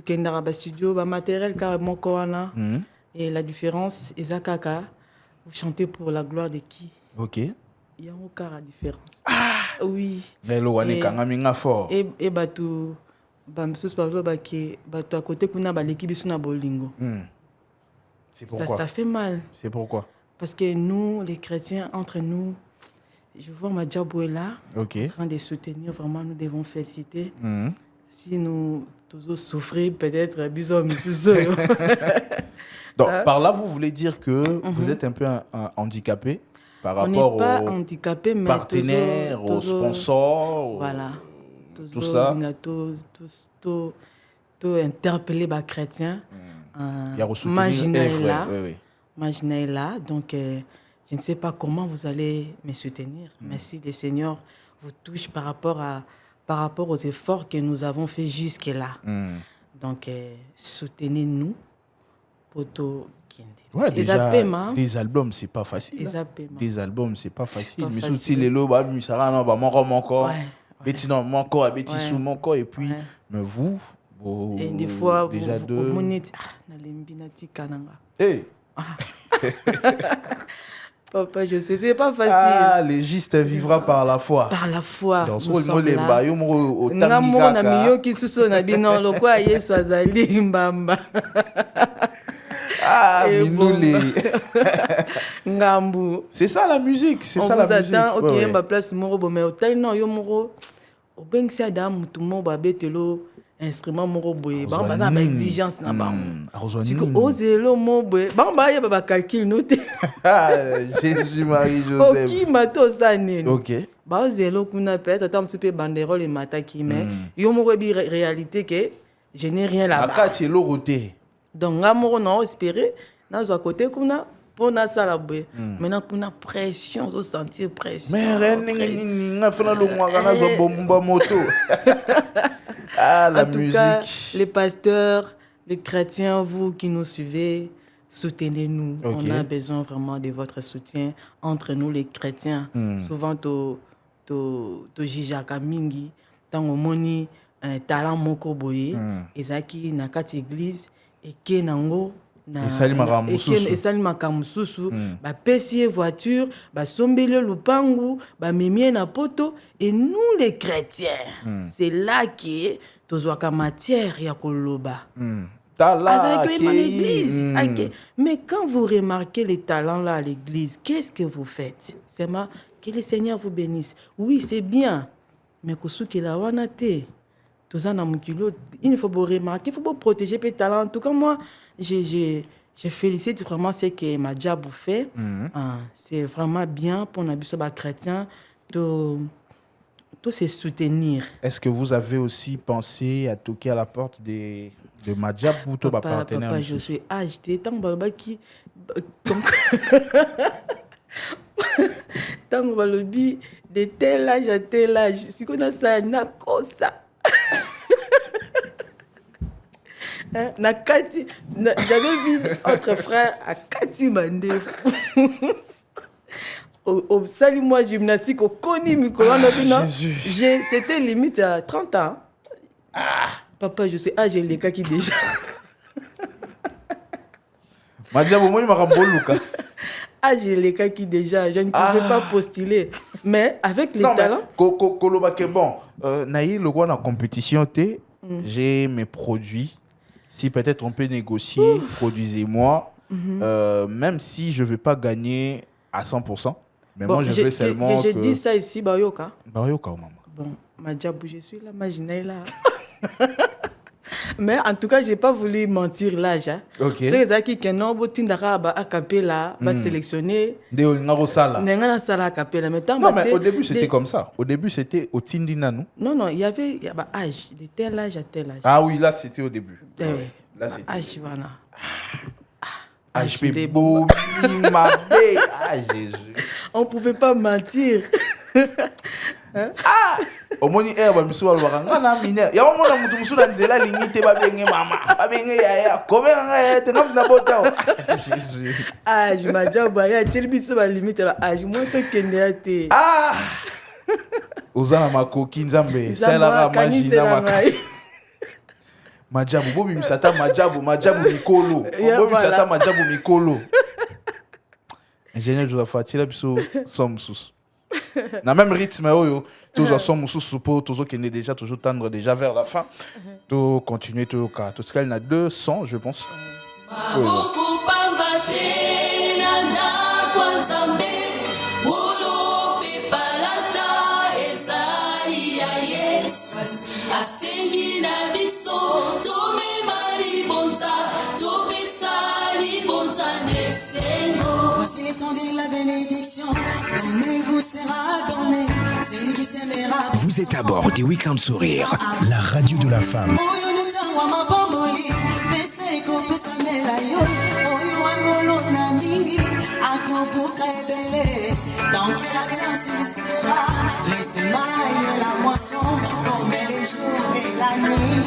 Tu as un studio, un matériel carrément koana. Et la différence, Eza kaka, vous chantez pour la gloire de qui? Ok. Il y a aucune différence. Oui. Et batu bamsus pavlo baki batu à côté kuna baleki bisu na bolingo. C'est pourquoi ça fait mal. C'est pourquoi? Parce que nous les chrétiens entre nous, je vois Madjabou est là en train de soutenir, vraiment nous devons féliciter. Si nous tous souffrir peut-être bisous. Donc par là vous voulez dire que vous êtes un peu handicapé par rapport aux handicapés, mais partenaires, aux sponsors, voilà. Tout ça. Tout interpellé par chrétien. Magina est là. Donc, je ne sais pas comment vous allez me soutenir. Mais si le Seigneur vous touche par rapport aux efforts que nous avons faits jusque-là. Donc, soutenez-nous pour tout. Ouais, déjà, des albums, c'est pas facile. Des albums, c'est pas facile. Mais si les lots, et puis, mais vous, et des fois, déjà deux. Papa, je sais, c'est pas facile. Ah, le juste vivra par la foi. Par la foi. Dans ce moment-là. Ah, Ngambu. C'est ça la musique, c'est ça la musique. On vous attend, ok, place moro mais hôtel non yo moro. Obengsi adam mutumo babetelo instrument moko boye bango baza na exigence na bango siko ozelo mo boye bango bayeba bacalcule no te Jésus Marie Joseph okima to oza nini ok bazelo kuna peut-être ata mosusu mpe banderole emataki mais yo moko yebi réalité ke je n'ai rien là-bas akati eloko te donc nga moko na espérer nazwa côté kuna mpo nasala boye maintenant kuna pression ozosentir pression mais reningi nga fana longwaka nazwa bomba moto ah la en tout musique cas, les pasteurs, les chrétiens, vous qui nous suivez, soutenez-nous. Okay. On a besoin vraiment de votre soutien entre nous les chrétiens. Souvent to jijaka mingi tango moni talent moko boye ezaki na kati église eke nango na esalimaka mosusu bapesi ye voiture basombeli ye lupangu bamemi ye na poto et nous les chrétiens c'est là que tozwaka matière ya koloba avec l'église. Mais quand vous remarquez les talents là à l'église, qu'est-ce que vous faites? C'est que le Seigneur vous bénisse. Oui, c'est bien. Mais kosuki la wana te. Il faut remarquer, il faut protéger les talents. En tout cas, moi, je félicite vraiment ce que Madjabou fait. C'est vraiment bien pour les chrétiens de se soutenir. Est-ce que vous avez aussi pensé à toquer à la porte de Madjabou ou de partenaire? Papa, je suis agité. Tant que tant balobi de tel âge à tel âge, si qu'on a ça, na kosa. Nakati, j'avais vu entre frères à Kati Mande. Au salut moi gymnastique au Koni Mikola c'était limite à 30 ans. Papa, je suis âgé les cas qui déjà. Madjabou moi m'a boluka. J'ai les cas qui déjà, je ne pouvais pas postuler. Mais avec les talents. Kolobake bon, naïe le roi en compétition t, j'ai mes produits. Si peut-être on peut négocier, produisez-moi. Même si je ne vais pas gagner à 100%. Mais bon, moi, je veux seulement. J'ai dit ça ici, Bayoka. Bayoka, maman. Bon, Madjabou, je suis là, imaginez là. Mais en tout cas, je n'ai pas voulu mentir l'âge. Ok. Ceux qui ont acapella, va sélectionner. Non, mais au début, c'était comme ça. Au début, c'était au Tindinanou. Non, il y avait âge, de tel âge à tel âge. Ah oui, là, c'était au début. Là, c'était. Âge, voilà. HP beau, ma belle. Ah, Jésus. On ne pouvait pas mentir. Ah! Au moins, il y a un monsieur qui a dit, il y a un monsieur qui a dit, il y a un monsieur qui a dit, il y a un Jésus. Ah, je m'ai dit, il y a un monsieur qui a limite. Ah, je m'ai dit, ah! Ozana makoki nzambe, c'est la magina makoki. Madjabou, bobi misata Madjabou mikolo. Bobi misata Madjabou mikolo. Ingénieur de la fatila biso somme sous. Na même rythme oyo, toujours somme sous pour toujours qui est déjà toujours tendre déjà vers la fin. To continuer to ka. To skal na 200 je pense. Voici les temps de la bénédiction, donnez vous sera donné, c'est lui qui s'aimera. Vous êtes à bord du Week-end Sourire, la radio de la femme. Dans quel attente s'investira, les semailles et la moisson, combien les jours et la nuit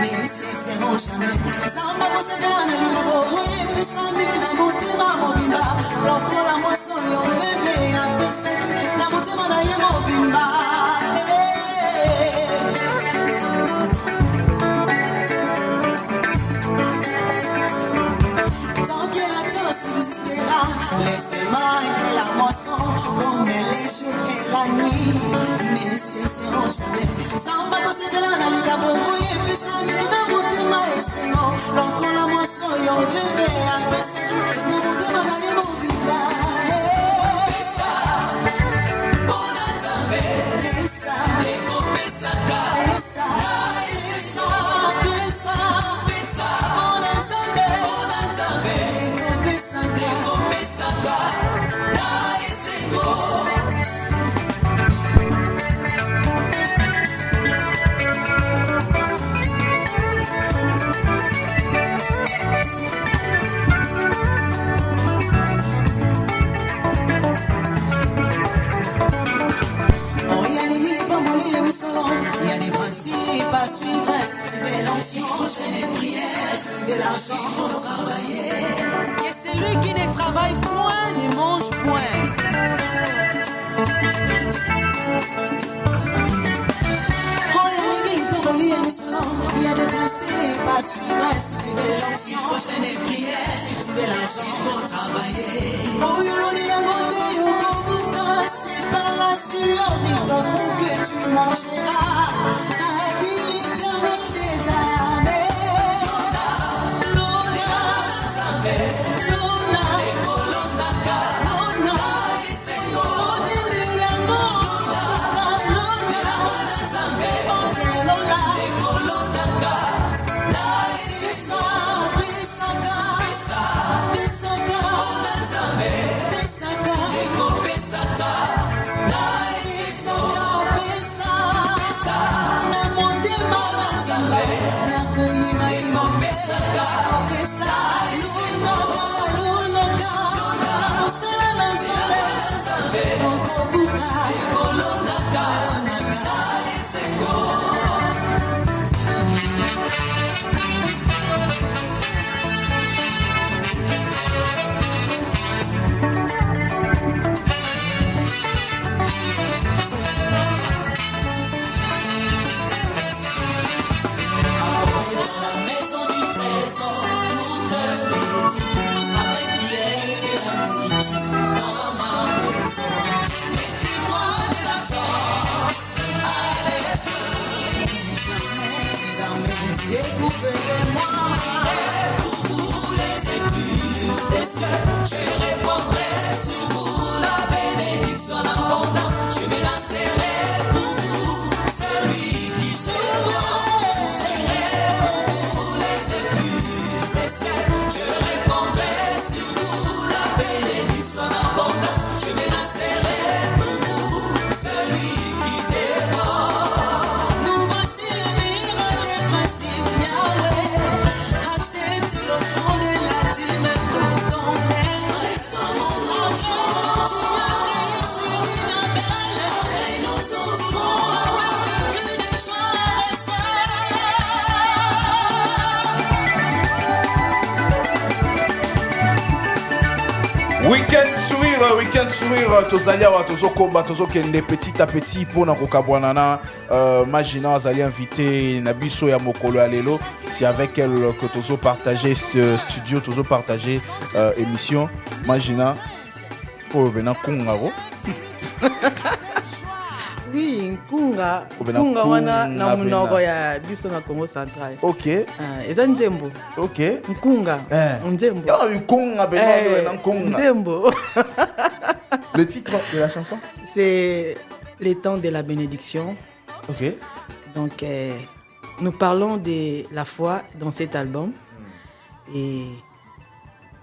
ne cesseront jamais. Samba kosepela na lingabo, et puis sambi na motema mobimba, loko la moisson yo bébé a peseki na motema na ye mobimba. Tant que la terre subsistera, les semailles et la moisson, comme les jours et la nuit, ne cesseront jamais. Samba kosepela na lingabo, et puis sambi na motema esengo, loko la moisson yo bébé a peseki na motema na ye mobimba. Pesa, eko pesaka, pesa, il y a des principes à suivre. Si tu veux l'onction, il faut jeûner les prières. Si tu veux l'argent, il faut travailler. Et celui qui ne travaille point ne mange point. Il y a des principes à suivre. Si tu veux l'onction, il faut jeûner les prières. Si tu veux l'argent, il faut travailler. Oh, c'est par la sueur de ton front que tu mangeras. A dit l'Éternel des armées. Je répondrai sur vous la bénédiction, l'abondance. Je me lancerai pour vous, celui qui chevauche. Je prierai pour vous les écluses des cieux. Je répondrai sur vous la bénédiction, l'abondance. Je me lancerai pour vous, celui qui dévore. Nous voici unir des principes, Yahweh. Accepte l'offrande de la dîme pour ton œuvre. Week-end sourire, Tozalia, Tozokoba, Tozokende petit à petit pour Nakokabwanana. Magina Azali invité Nabiso ya Mokolo Alelo. C'est avec elle que Tozo partagé ce studio, Tozo partagé émission. Magina, pour venir Kungaro. Oui, Nkunga wana na munoko ya biso na Congo Central. Ok. Eza Nzembo. Ok. Nkunga. Nzembo. Nkunga Nzembo. Le titre de la chanson? C'est Les temps de la bénédiction. Ok. Donc, nous parlons de la foi dans cet album. Et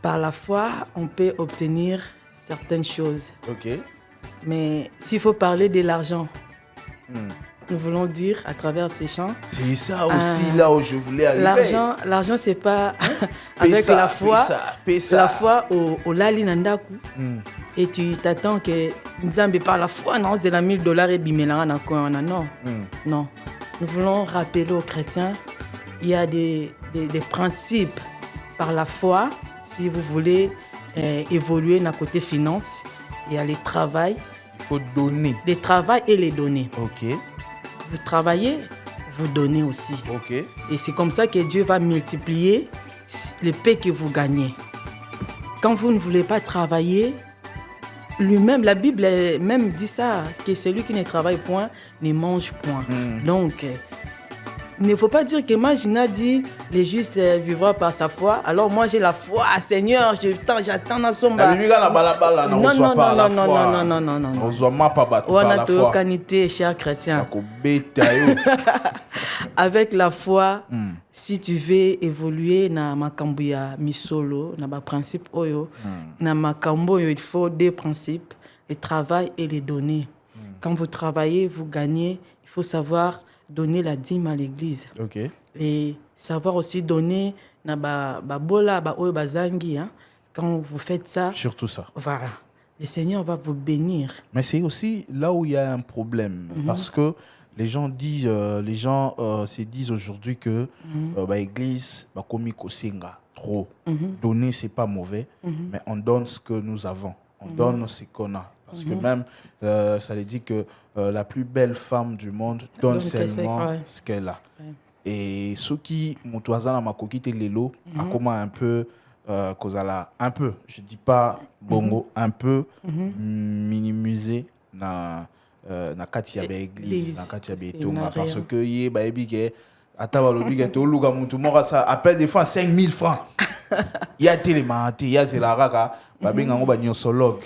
par la foi, on peut obtenir certaines choses. Ok. Mais s'il faut parler de l'argent, nous voulons dire à travers ces chants. C'est ça aussi là où je voulais arriver. L'argent c'est pas avec la foi. La foi au lali nandaku. Et tu t'attends que Nzambe par la foi, non, c'est la $1000 et bimelanga na quoi on a non. Non. Nous voulons rappeler aux chrétiens, il y a des principes par la foi. Si vous voulez évoluer dans le côté finance, il y a les travail. Il faut donner. Les travail et les donner. Ok. Vous travaillez, vous donnez aussi. Ok. Et c'est comme ça que Dieu va multiplier les paix que vous gagnez. Quand vous ne voulez pas travailler, lui-même, la Bible même dit ça, que celui qui ne travaille point ne mange point. Donc, il ne faut pas dire que Magina dit les justes vivront par sa foi. Alors moi j'ai la foi, Seigneur, j'attends dans son bas. Non. On a tout qualité, cher chrétien. Avec la foi, si tu veux évoluer dans makambo ya misolo, dans ma principe oyo, dans makambo il faut deux principes, le travail et les données. Quand vous travaillez, vous gagnez, il faut savoir donner la dîme à l'église. Ok. Et savoir aussi donner na babola ba oyo bazangi, hein. Quand vous faites ça, surtout ça. Voilà. Le Seigneur va vous bénir. Mais c'est aussi là où il y a un problème parce que les gens se disent aujourd'hui que l'église va comme kosenga trop. Donner c'est pas mauvais, mais on donne ce que nous avons, on donne ce qu'on a. Parce que même ça veut dire que la plus belle femme du monde donne seulement ce qu'elle a. Ouais. Et ceux qui motoisana makoki te lelo a comment un peu un peu, je dis pas bongo, un peu minimiser na kati ya église, na kati ya betonga parce que yé ba ebike ata balobi ke to luga mutu moko ça appelle des fois 5000 francs. Il y a tellement il y a c'est la raka ba benga ngo ba nyosologue.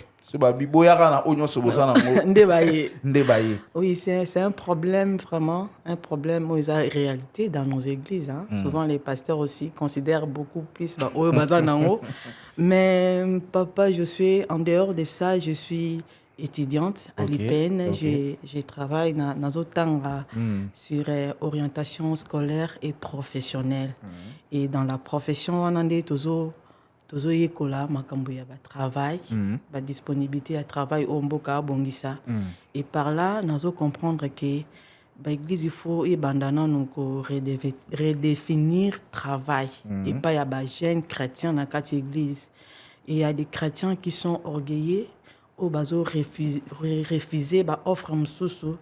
Oui, c'est un problème, vraiment, un problème où il y a réalité dans nos églises. Hein. Souvent, les pasteurs aussi considèrent beaucoup plus. Mais papa, en dehors de ça, je suis étudiante à l'IPN. Je travaille dans autant sur orientation scolaire et professionnelle. Et dans la profession, on a toujours makambo ya travail, la disponibilité à travail au mboka bongisa. Et par là, nous allons comprendre que l'église il faut redéfinir travail. Et pas y a des jeunes chrétiens dans cette église. Et il y a des chrétiens qui sont orgueilleux au bazo refuser ba offre msusu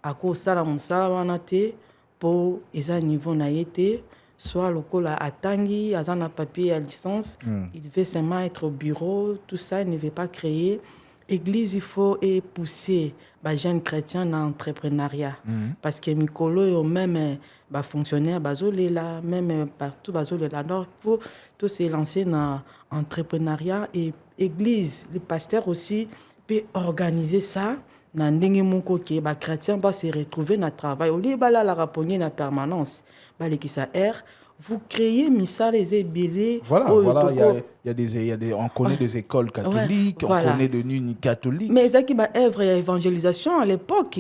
à cause sala msala wanate pour eza niveau na yete. Soit le col à Tanguy, à un papier à licence, il veut seulement être au bureau, tout ça, il ne veut pas créer. L'église, il faut pousser les jeunes chrétiens dans l'entrepreneuriat. Parce que Mikolo, même fonctionnaire, même partout, donc il faut tous se lancer dans l'entrepreneuriat. Et l'église, le pasteur aussi, peut organiser ça. Dans les chrétiens vont se retrouver dans le travail. Au lieu de la rapogner dans la permanence, vous créez les billets. Voilà, on connaît des écoles catholiques, on connaît des nuits catholiques. Mais ça qui a œuvre évangélisation à l'époque,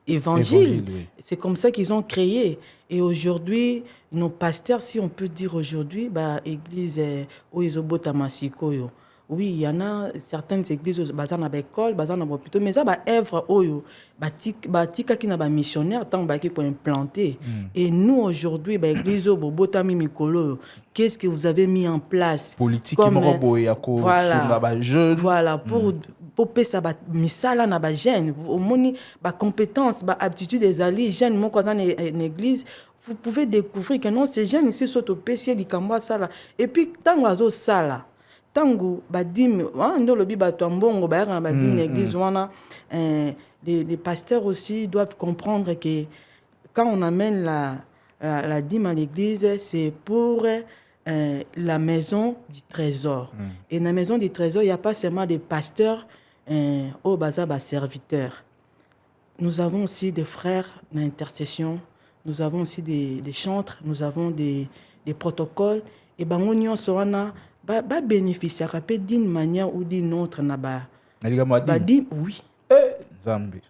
évangile. Oui. C'est comme ça qu'ils ont créé. Et aujourd'hui, nos pasteurs, si on peut dire aujourd'hui, l'église Oizobotamassikoyo. Oui, il y en a certaines églises qui ont des écoles, des hôpitaux, mais ça, c'est œuvre, tika qui n'a missionnaire, tant qui sont implantés. Et nous, aujourd'hui, l'église Botami Mikolo, qu'est-ce que vous avez mis en place? Politique, voilà, pour ça, misala na ba jeune, au moni, compétences, aptitude des alliés, jeunes, mon dans une église. Vous pouvez découvrir que non, ces jeunes ici sont au PC, du Kamba Sala. Et puis, tant que ça, tango badim ndo lobi bato mbongo ba na badim l'église wana les pasteurs aussi doivent comprendre que quand on amène la dîme à l'église, c'est pour la maison du trésor. Et dans la maison du trésor, il n'y a pas seulement des pasteurs au bazar serviteurs. Nous avons aussi des frères d'intercession, nous avons aussi des chantres, nous avons des protocoles et bangonio soana ba bénéficier d'une manière ou d'une autre oui.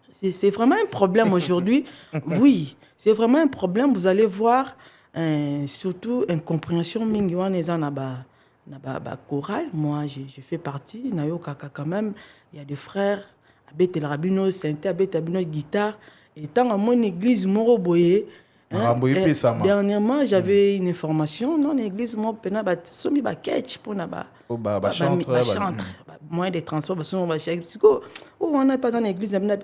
C'est vraiment un problème aujourd'hui. Oui, c'est vraiment un problème. Vous allez voir surtout incompréhension mingiwaneza na ba chorale. Moi je fais partie na yo kaka quand même. Il y a des frères abete rabino synthé abete rabino guitare et tant à mon église moro boye. Dernièrement, j'avais une information dans l'église, moi, somi ba catch pour na ba chantre, moyen de transport, on n'a pas dans l'église, mais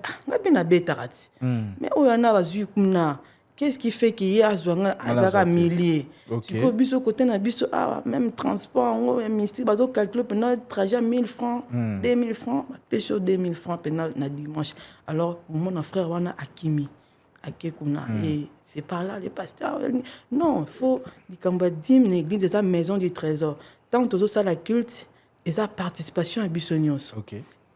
on a bazu kumna. Qu'est-ce qui fait qu'il y a un millier? Biso côté na biso même transport, ministère bazo calculer pendant trajet 1000 francs, 2000 francs, pécho 2000 francs pendant na dimanche. Alors mon frère wana akimi. Et c'est par là les pasteurs. Non, il faut dire l'église est la maison du trésor. Tant que ça la culte et sa participation à Bissonios.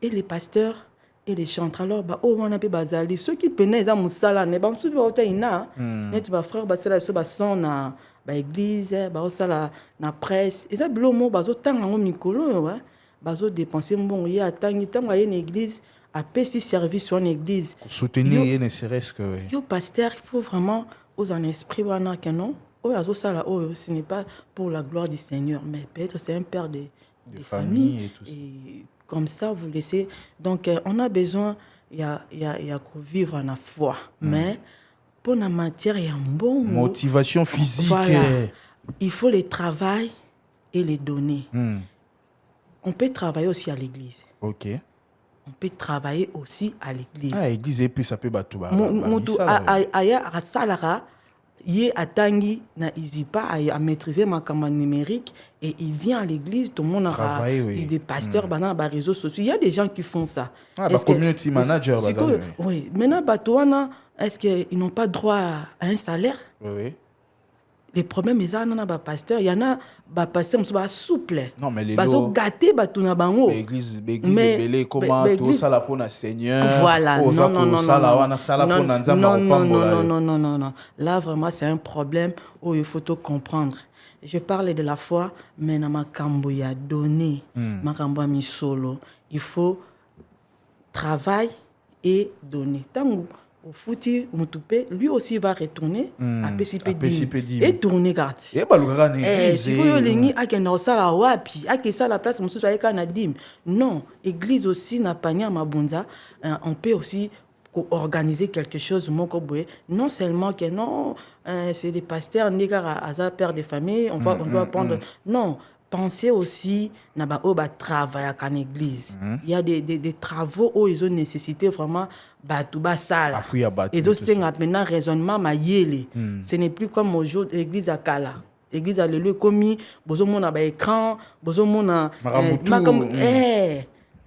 Et les pasteurs et les chantres. Alors, on a pu bazali. Ceux qui penaient à Moussala, ne pas me souvenir ina. Net ba frère basela so bason na ba église, basala na presse. Et ça blomo bazo tanga ngo mikolo ouais. Bazo dépenser bon y a tangi tanga y une église. À payer service sur une église. Soutenir, ne serait-ce que. Yo pasteur, il faut vraiment aux en esprit que non. Ce n'est pas pour la gloire du Seigneur, mais peut-être c'est un père de famille. Et tout ça. Et comme ça, vous laissez. Donc, on a besoin y a vivre en foi. Mais pour la matière, il y a un bon motivation physique. Voilà. Il faut le travail et les donner. On peut travailler aussi à l'église. Ok. On peut travailler aussi à l'église. Ah, l'église, et puis ça peut battre. Aya salara, il atangi na isipa à maîtriser ma campagne numérique et il vient à l'église, tout le monde a des pasteurs, dans les réseaux sociaux. Il y a des gens qui font ça. Ah, community manager. Oui, maintenant, Batouana, est-ce qu'ils n'ont pas droit à un salaire? Oui. Les problèmes, il y en a des pasteurs, il y en a des pasteurs qui sont souples. Non, mais les gens sont gâtés, l'église est comment tout ça la pour le Seigneur. Voilà, non. Là, vraiment, c'est un problème où il faut tout comprendre. Je parle de la foi, mais dans ma cambo, il y a donné, ma cambo mi solo. Il faut travail et donner. Tant au fouti Moutoupé, lui aussi va retourner à PCP et tourner garde. Et bah le si vous voulez a qu'un sala wapi, a que ça la place monsieur soit kanadim. Non, église aussi n'a pas ni mabonza, on peut aussi organiser quelque chose non seulement que non c'est des pasteurs négara à père de famille, on doit prendre non. Pensez aussi à travailler en église. Il y a des travaux où ils ont nécessité vraiment batouba sala. Et donc c'est maintenant raisonnement mayele. Ce n'est plus comme aujourd'hui l'église à Kala. L'église à l'élu commis, besoin mon écran, besoin mon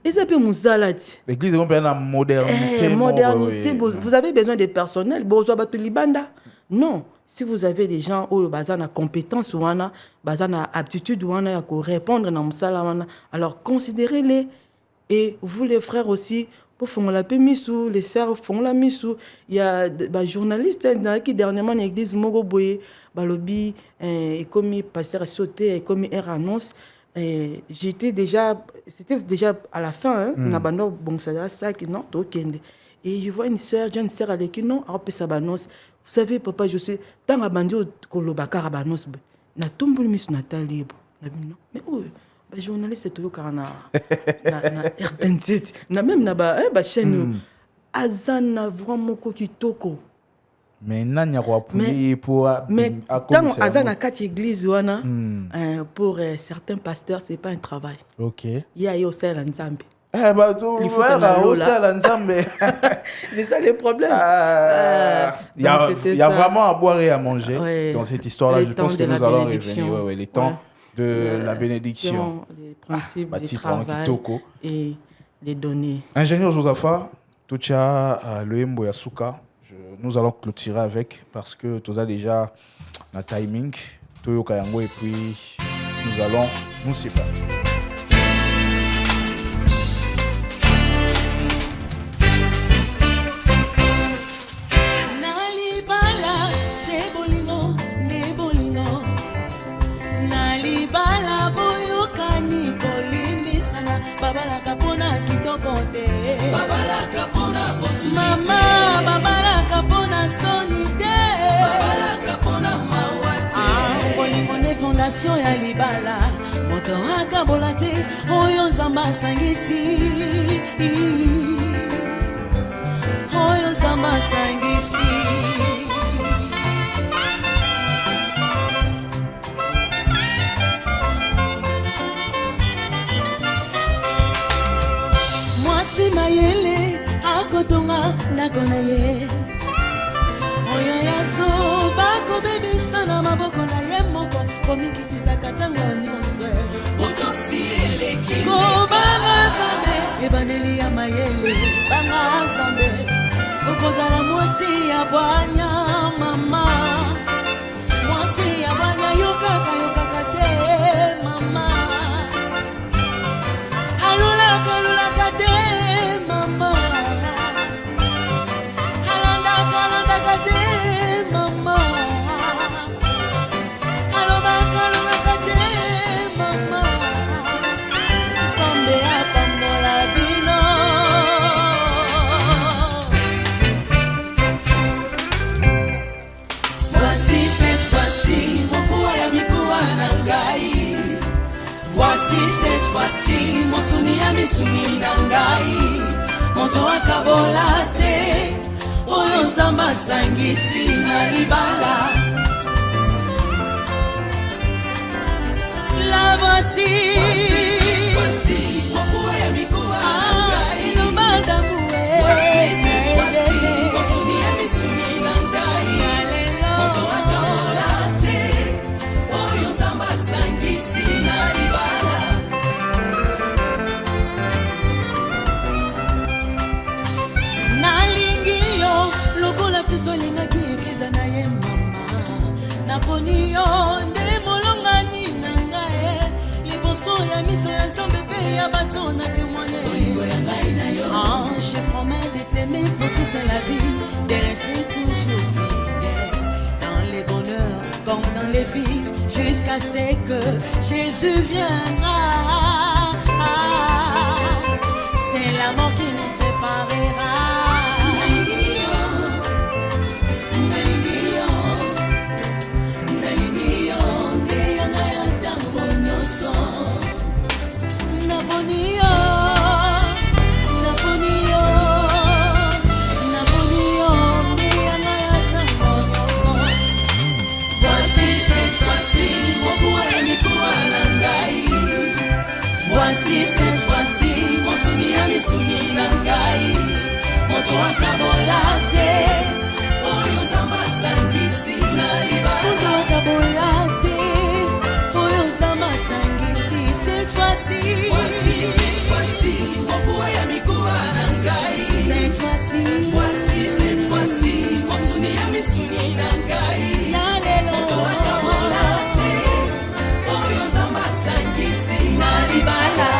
et ça peut mousalati. L'église est la modernité. Modernité. Vous avez besoin de personnel. Besoin de libanda. Non. Si vous avez des gens qui ont des compétences ou des aptitudes pour répondre à ça, alors considérez-les. Et vous, les frères aussi, pour faire la misou, les sœurs font la misou. Il y a des journalistes qui dernièrement l'église Mogoboye, Balobi, et comme pasteur sauté, et comme annonce. C'était déjà à la fin, et je vois une sœur, jeune sœur à l'équipe, non, vous savez, papa, je sais, tant que bandi kolobaka rabanos, na tomboli mis Nathalie, mais oui, journaliste tout na RTNZ, na même na ba chaîne, azana vraiment ko kitoko. Mais nanya ko appuyer pour tant azana quatre églises wana, pour certains pasteurs c'est pas un travail. OK. Il y a yo sel nzambe. C'est ça le problème. Il y a vraiment à boire et à manger dans cette histoire-là. Je pense que nous allons revenir. Les temps de la bénédiction. Les principes du travail et les données. Ingénieur Josaphat, Toucha, le Mbo Yasuka, nous allons clôturer avec parce que tu as déjà un timing. Toyo Kayango et puis nous allons nous séparer. Mama, babalaka pona sonite, babalaka pona mawate. Bolingo fondation ya libala, moto akabola te, oyo nzamba sangisi, oyo nzamba sangisi. Mwasi mayele akotonga nakona ye oyo yaso bako bebisa na maboko na ye moko komikitisaka ntango nyonso otosi eleki kobanga nzambe ebandeli ya mayele banga nzambe okozala mwasi ya bwanya mama mwasi ya bwanya yokaka te mama alulaka te mama alandaka te mama alobaka te mama Nzambe apambola bino. Voici cette fois-ci mokuwa ya mikuwa na ngai. Voici cette fois-ci mon suni ya misuni na ngai. moto akabola te oyo nzambe asangisi na libala. La voici, voici, mokuwa ya mikuwa na ngai. Iloba d'amour, voici cette fois-ci, mosuni ya misuni na ngai. Moto akabola te oyo nzambe asangisi na libala. Nalingi yo lokola Kristo alingaki eglize na ye mama. Naponi yo nde molongani na ngai. Liboso ya miso ya Nzambe pe ya bato na témoigner. Je promets de t'aimer pour toute la vie, de rester toujours fidèle dans les bonheurs comme dans les pires, jusqu'à ce que Jésus viendra. C'est la mort qui nous séparera. Voici cette fois-ci, mon souvenir misuni na ngai. Moto akabola te oyo nzambe asangisi na libala. Moto akabola te oyo nzambe asangisi. Cette fois-ci, voici cette fois-ci, mokuwa ya mikuwa na ngai. Cette fois-ci, voici cette fois-ci, mon souvenir misuni na ngai. Moto akabola te oyo nzambe asangisi na libala.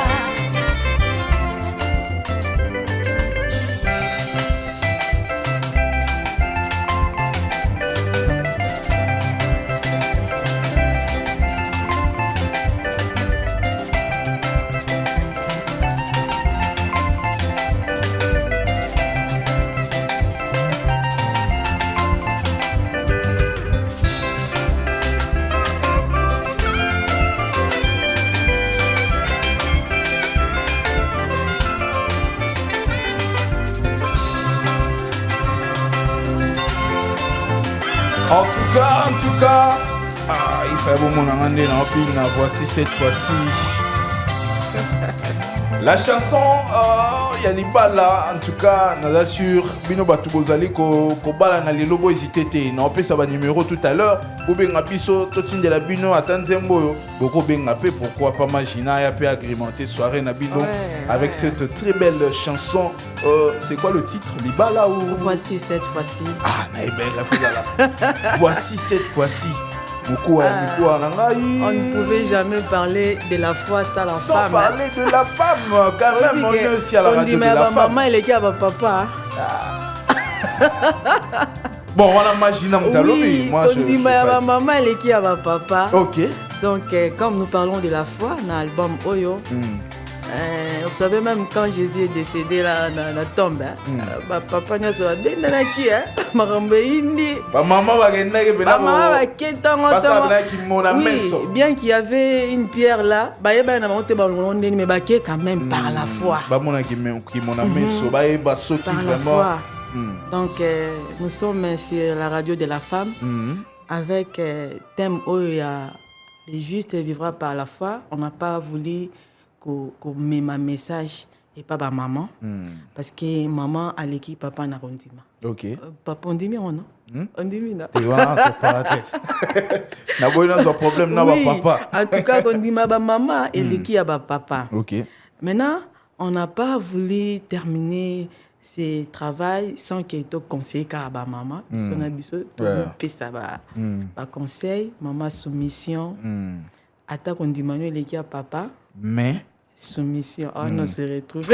En tout cas, il fait bon mon amandé dans le na voici cette fois-ci. La chanson, il y a des balles là, en tout cas, nous assure, Bino Batubozali, ko bala na les lobos hésité, na opé ça va numéro tout à l'heure, ou bien abiso, totin de la Bino, attendez-moi, beaucoup bien appé, pourquoi pas Magina, y a pu agrémenter soirée na Bino, avec cette très belle chanson, c'est quoi le titre, Libala ou Voici cette fois-ci. Ah, voici cette fois-ci. On ne pouvait jamais parler de la foi sans la femme. Sans parler de la femme, quand même, on est aussi à la radio de la femme. Maman, elle est qui à papa. Bon, on imagine oui, on dit maman, elle est qui à papa. Ok. Donc, comme nous parlons de la foi, dans l'album Oyo, vous savez, même quand Jésus est décédé là, dans la tombe, papa n'a pas dit qui oui, bien qu'il y avait une pierre là, mais quand même par la foi. Par la foi. Donc, nous sommes sur la radio de la femme avec thème Oya, les justes vivra par la foi. On n'a pas voulu qu'on met ma message et pas ma maman parce que maman a l'équipe papa n'a rondima. Ok. Papa on dit non non. On dit non. Tu vois n'a pas de problème n'a pas papa. En tout cas on dit ma maman et l'équipe à papa. Ok. Maintenant on n'a pas voulu terminer ce travail sans que tu conseille à ma maman. On a besoin de ça va conseil maman soumission. Attaque on dit Manuel l'équipe à papa. Mais soumission, on se retrouve.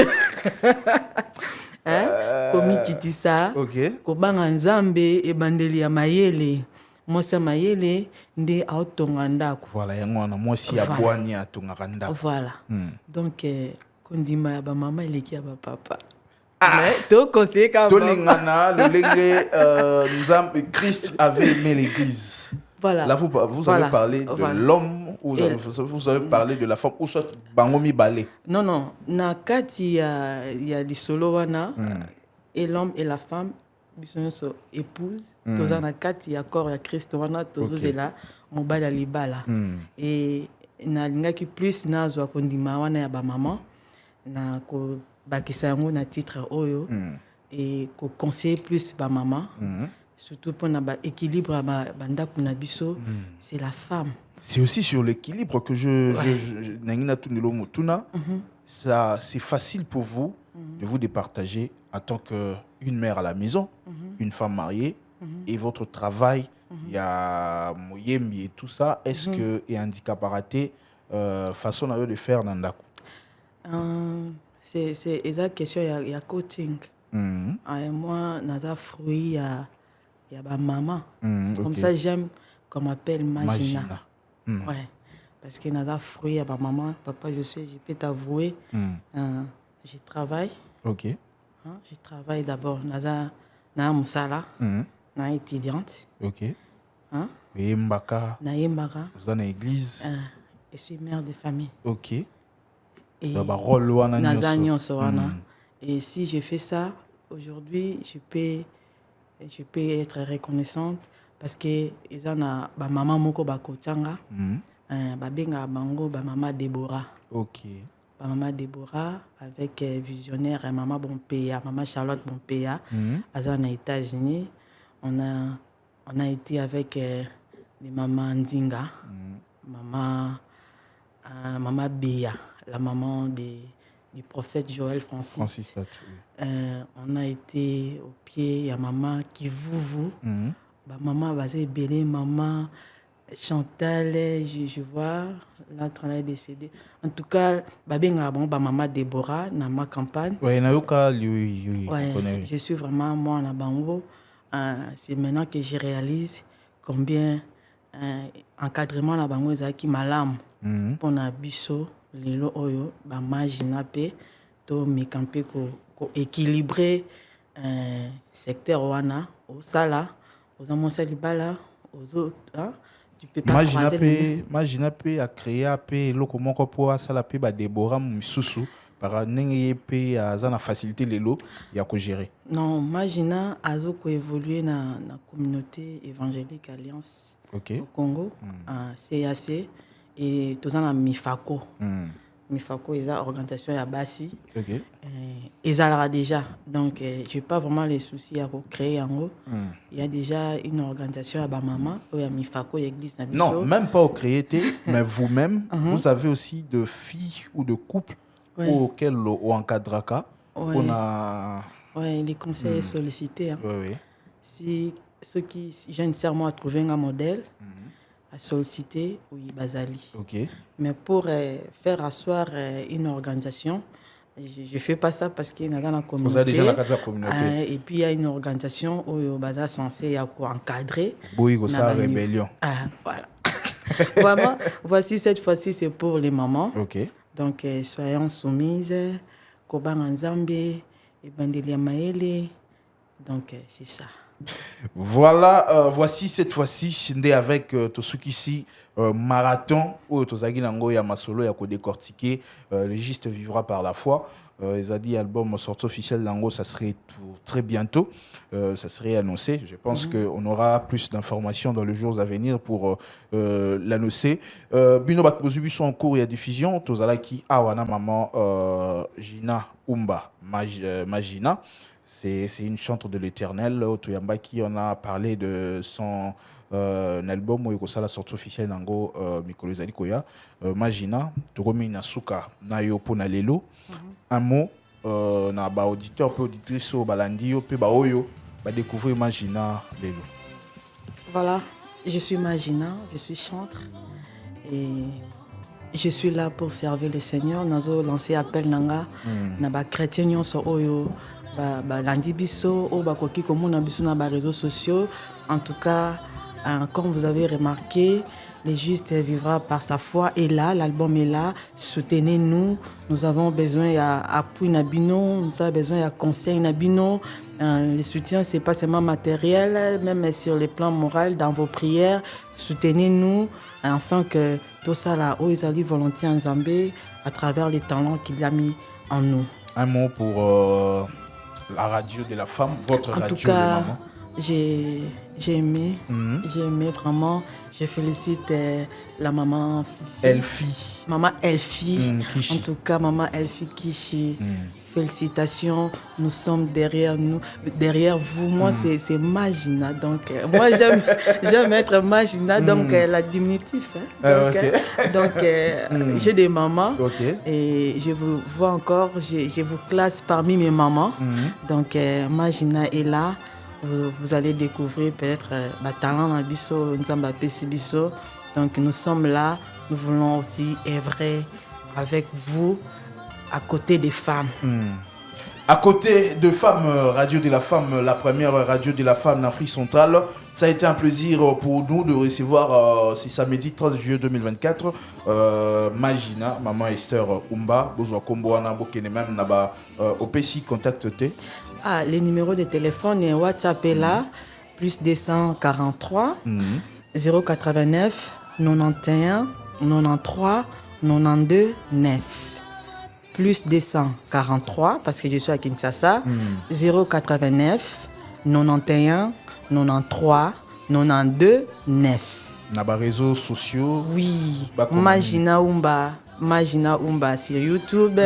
Comme qui dit ça, Kobanga Nzambe et Bandeli ya Mayele. Mosa Mayele, nde aotonganda. Voilà, yango na mosi ya bwani atonganda. Voilà. Donc, kondima ya ba maman et l'équipe ya papa. Mais to conseiller quand même. Tolingana, le Nzambe, Christ avait aimé l'église. Voilà. Là, vous avez parlé de l'homme vous avez parlé de la femme ou soit bangomi balé. Non, na kati il y a les solo wana et l'homme et la femme biso so épouse toza na kati ya corps ya Christ wana tozo zela mobali ya libala et na lingaki plus nazwa kondima wana ya ba maman na ko bakisa yango na titre oyo et ko conseiller plus ba maman surtout pour na ba équilibre ba ndako na biso c'est la femme. C'est aussi sur l'équilibre que ça c'est facile pour vous de vous départager en tant qu'une mère à la maison, une femme mariée et votre travail, il y a moyembi et tout ça. Est-ce que et handicap à rater façon de faire dans la c'est exact question il y a coaching. Moi naza fruit il y a ma maman. C'est comme ça j'aime qu'on m'appelle Magina. Ouais. Parce que naza fruit à ma maman, papa je peux t'avouer je travaille. OK. Je travaille d'abord naza na musala, na étudiante. OK. Et Mbaka. Na Mbaka. Vous en église. Je suis mère de famille. OK. Et rôle wana nyonso. Et si je fais ça aujourd'hui, je peux être reconnaissante parce que ezana ba maman moko ba kotanga ba benga bango ba maman Déborah. OK. Ba maman Déborah avec visionnaire maman Bonpeya, maman Charlotte Bonpeya, azana aux États-Unis. On a été avec les mamans Ndinga, maman Béa, la maman du prophète Joël Francis. On a été au pied, il y a maman Kivuvu, maman Bazé Belé, maman Chantal, je vois, l'autre elle est décédée. En tout cas, maman Déborah, dans ma campagne. Oui, je suis vraiment moi en Bango. C'est maintenant que je réalise combien encadrement na bango ezaki malamu pour na biso lelo oyo ba magina pe to mekampe ko équilibrer secteur wana au sala aux amonsa libala aux autres tu peux pas magina pe a créé pe loko moko po sala pe ba Déborah misusu para ndenge pe aza na facilité lelo ya ko gérer. Non, magina azo ko évoluer na communauté évangélique Alliance au Congo, CAC et tout ça na Mifako. Mifako est une organisation à Bassi. Ils ont déjà. Donc, je n'ai pas vraiment les soucis à créer en haut. Il y a déjà une organisation à Bamama, où il y a Mifako, l'église. Non, même pas au créer, mais vous-même, vous avez aussi de filles ou de couples auxquels on encadre. Oui, les conseils sollicités. Si ceux qui j'ai serment à trouver un modèle, à solliciter, oui, Bazali. Mais pour faire asseoir une organisation, je ne fais pas ça parce qu'il y a une communauté. Vous avez déjà la communauté. Et puis il y a une organisation où il est censé encadrer. Oui, ça rébellion. Voilà. Vraiment, voici cette fois-ci, c'est pour les mamans. Donc, soyons soumises. Koban Nzambe, et Bandelia Maele. Donc, c'est ça. Voilà, voici cette fois-ci Shinde avec Tosuki marathon où Tozagi Nango ya Masolo ya ko décortiquer le juste vivra par la foi. Ils ont dit album sortie officielle Nango, ça serait très bientôt, ça serait annoncé. Je pense qu'on aura plus d'informations dans les jours à venir pour l'annoncer. Bino Bakbozubi sont en cours et à diffusion. Tozalaki Awana Maman Gina Umba Magina. C'est une chantre de l'Éternel. Toyambaki, on a parlé de son album où il a la sortie officielle Nango Mikolo Zalikoya. Magina, Togomi Nasuka Nayo Ponalelo. Un mot, na ba auditeur peu auditrice au balandi au peu ba oyo ba découvrir Magina Lelo. Voilà, je suis Magina, je suis chantre et je suis là pour servir le Seigneur. Nazo lancé appel nanga na ba chrétien nyonso oyo landi biso o bakoki komona biso na ba réseaux sociaux. En tout cas, comme vous avez remarqué, le juste vivra par sa foi est là, l'album est là, soutenez-nous, nous avons besoin d'appui Nabino, nous avons besoin de conseil Nabino. Le soutien, ce n'est pas seulement matériel, même sur le plan moral, dans vos prières, soutenez-nous afin que tout ça là, ils allaient volontiers en Zambie à travers les talents qu'il a mis en nous. Un mot pour la radio de la femme, votre radio en tout cas, de maman. J'ai aimé, j'ai aimé vraiment. Je félicite la maman Elfie. Maman Elfie. Kishi. En tout cas, maman Elfie Kishi. Félicitations, nous sommes derrière vous. Moi, c'est Magina. Donc, moi, j'aime être Magina, donc la diminutif. Hein. Donc, j'ai des mamans et je vous vois encore, je vous classe parmi mes mamans. Donc, Magina est là. Vous allez découvrir peut-être talent dans Bisso, Nzamba Pessi Bisso. Donc, nous sommes là. Nous voulons aussi œuvrer avec vous à côté des femmes. À côté de femmes, Radio de la Femme, la première radio de la femme d'Afrique centrale. Ça a été un plaisir pour nous de recevoir, c'est samedi 13 juillet 2024, Magina, maman Esther Umba, Bozwa Komboana, Bokene même Naba, OPC, contacte-t. Le numéro de téléphone et WhatsApp est là, plus 243 089 91 93 92 9. Plus 243, parce que je suis à Kinshasa, 089 91 93 92 9. Dans les réseaux sociaux. Oui, Magina Umba sur YouTube,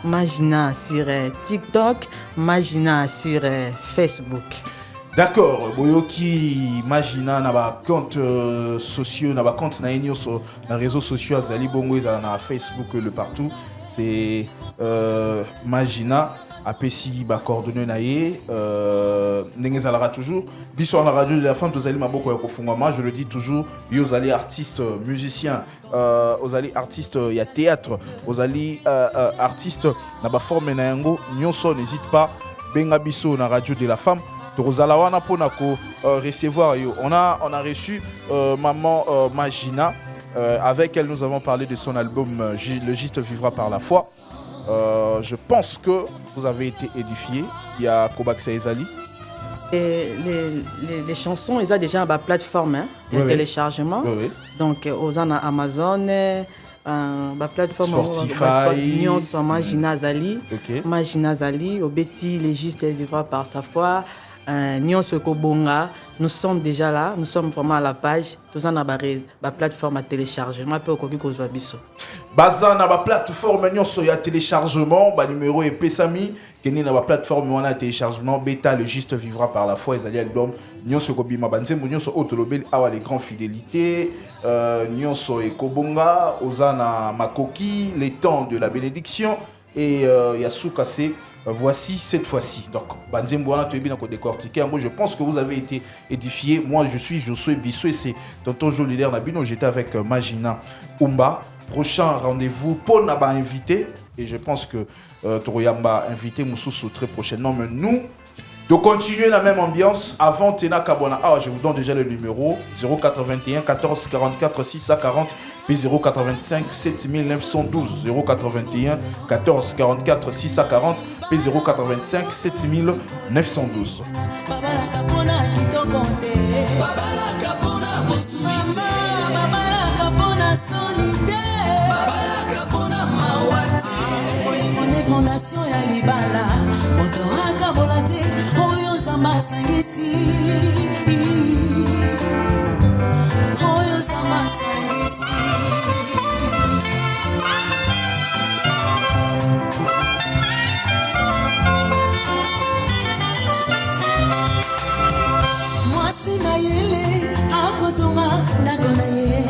Magina sur TikTok, Magina sur Facebook. D'accord, boyoki Magina na ba compte sociaux, na ba compte na enyo sur les réseaux sociaux, azali bongo na Facebook le partout. C'est Magina apesi ba coordonnées naie ndenge zalara toujours biso na radio de la femme tozali maboko ya kofungama, je le dis toujours, yozali artiste musicien, ozali artiste ya théâtre, ozali artiste na ba forme na yango nyonso, n'hésite pas benga biso na radio de la femme tozala wana pona ko recevoir yo. On a reçu maman Magina. Avec elle, nous avons parlé de son album Le Juste vivra par la foi. Je pense que vous avez été édifiés. Il y a Kobaksa Ezali. Les chansons, ils ont déjà une plateforme de téléchargement. Oui. Donc, aux Amazon, plateforme Spotify. Magina Zali. Magina Zali. Au Betty, Le Juste vivra par sa foi. Nyonso Kobonga. Nous sommes déjà là, nous sommes vraiment à la page. Tout ça, on a la plateforme à téléchargement. Je peux vous biso. Baza na ba plateforme nyonso ya téléchargement, ba numéro et pesami, keni na ba plateforme wana téléchargement bêta Le Juste vivra par la foi, ezali album nyonso ko bima banzembo nyonso otolobeli awa les grands fidélités, nyonso e kobonga, ozana makoki, les temps de la bénédiction et Yasuka c'est voici cette fois-ci. Donc, je pense que vous avez été édifiés. Moi, je suis Josué Bissou et c'est tonton Jo leader Nabino. J'étais avec Magina Umba. Prochain rendez-vous pour Naba invité. Et je pense que Toroyamba invité Moussoussou très prochainement. Mais nous, de continuer la même ambiance avant Tena Kabona. Je vous donne déjà le numéro 081 14 44 640 puis 085 7912 081 14 44 640 puis 085 7912. Fondation ya libala motoraka bolate oyo zamba sangisi oyo zamba sangisi mwasi mayele akotonga ndako na ye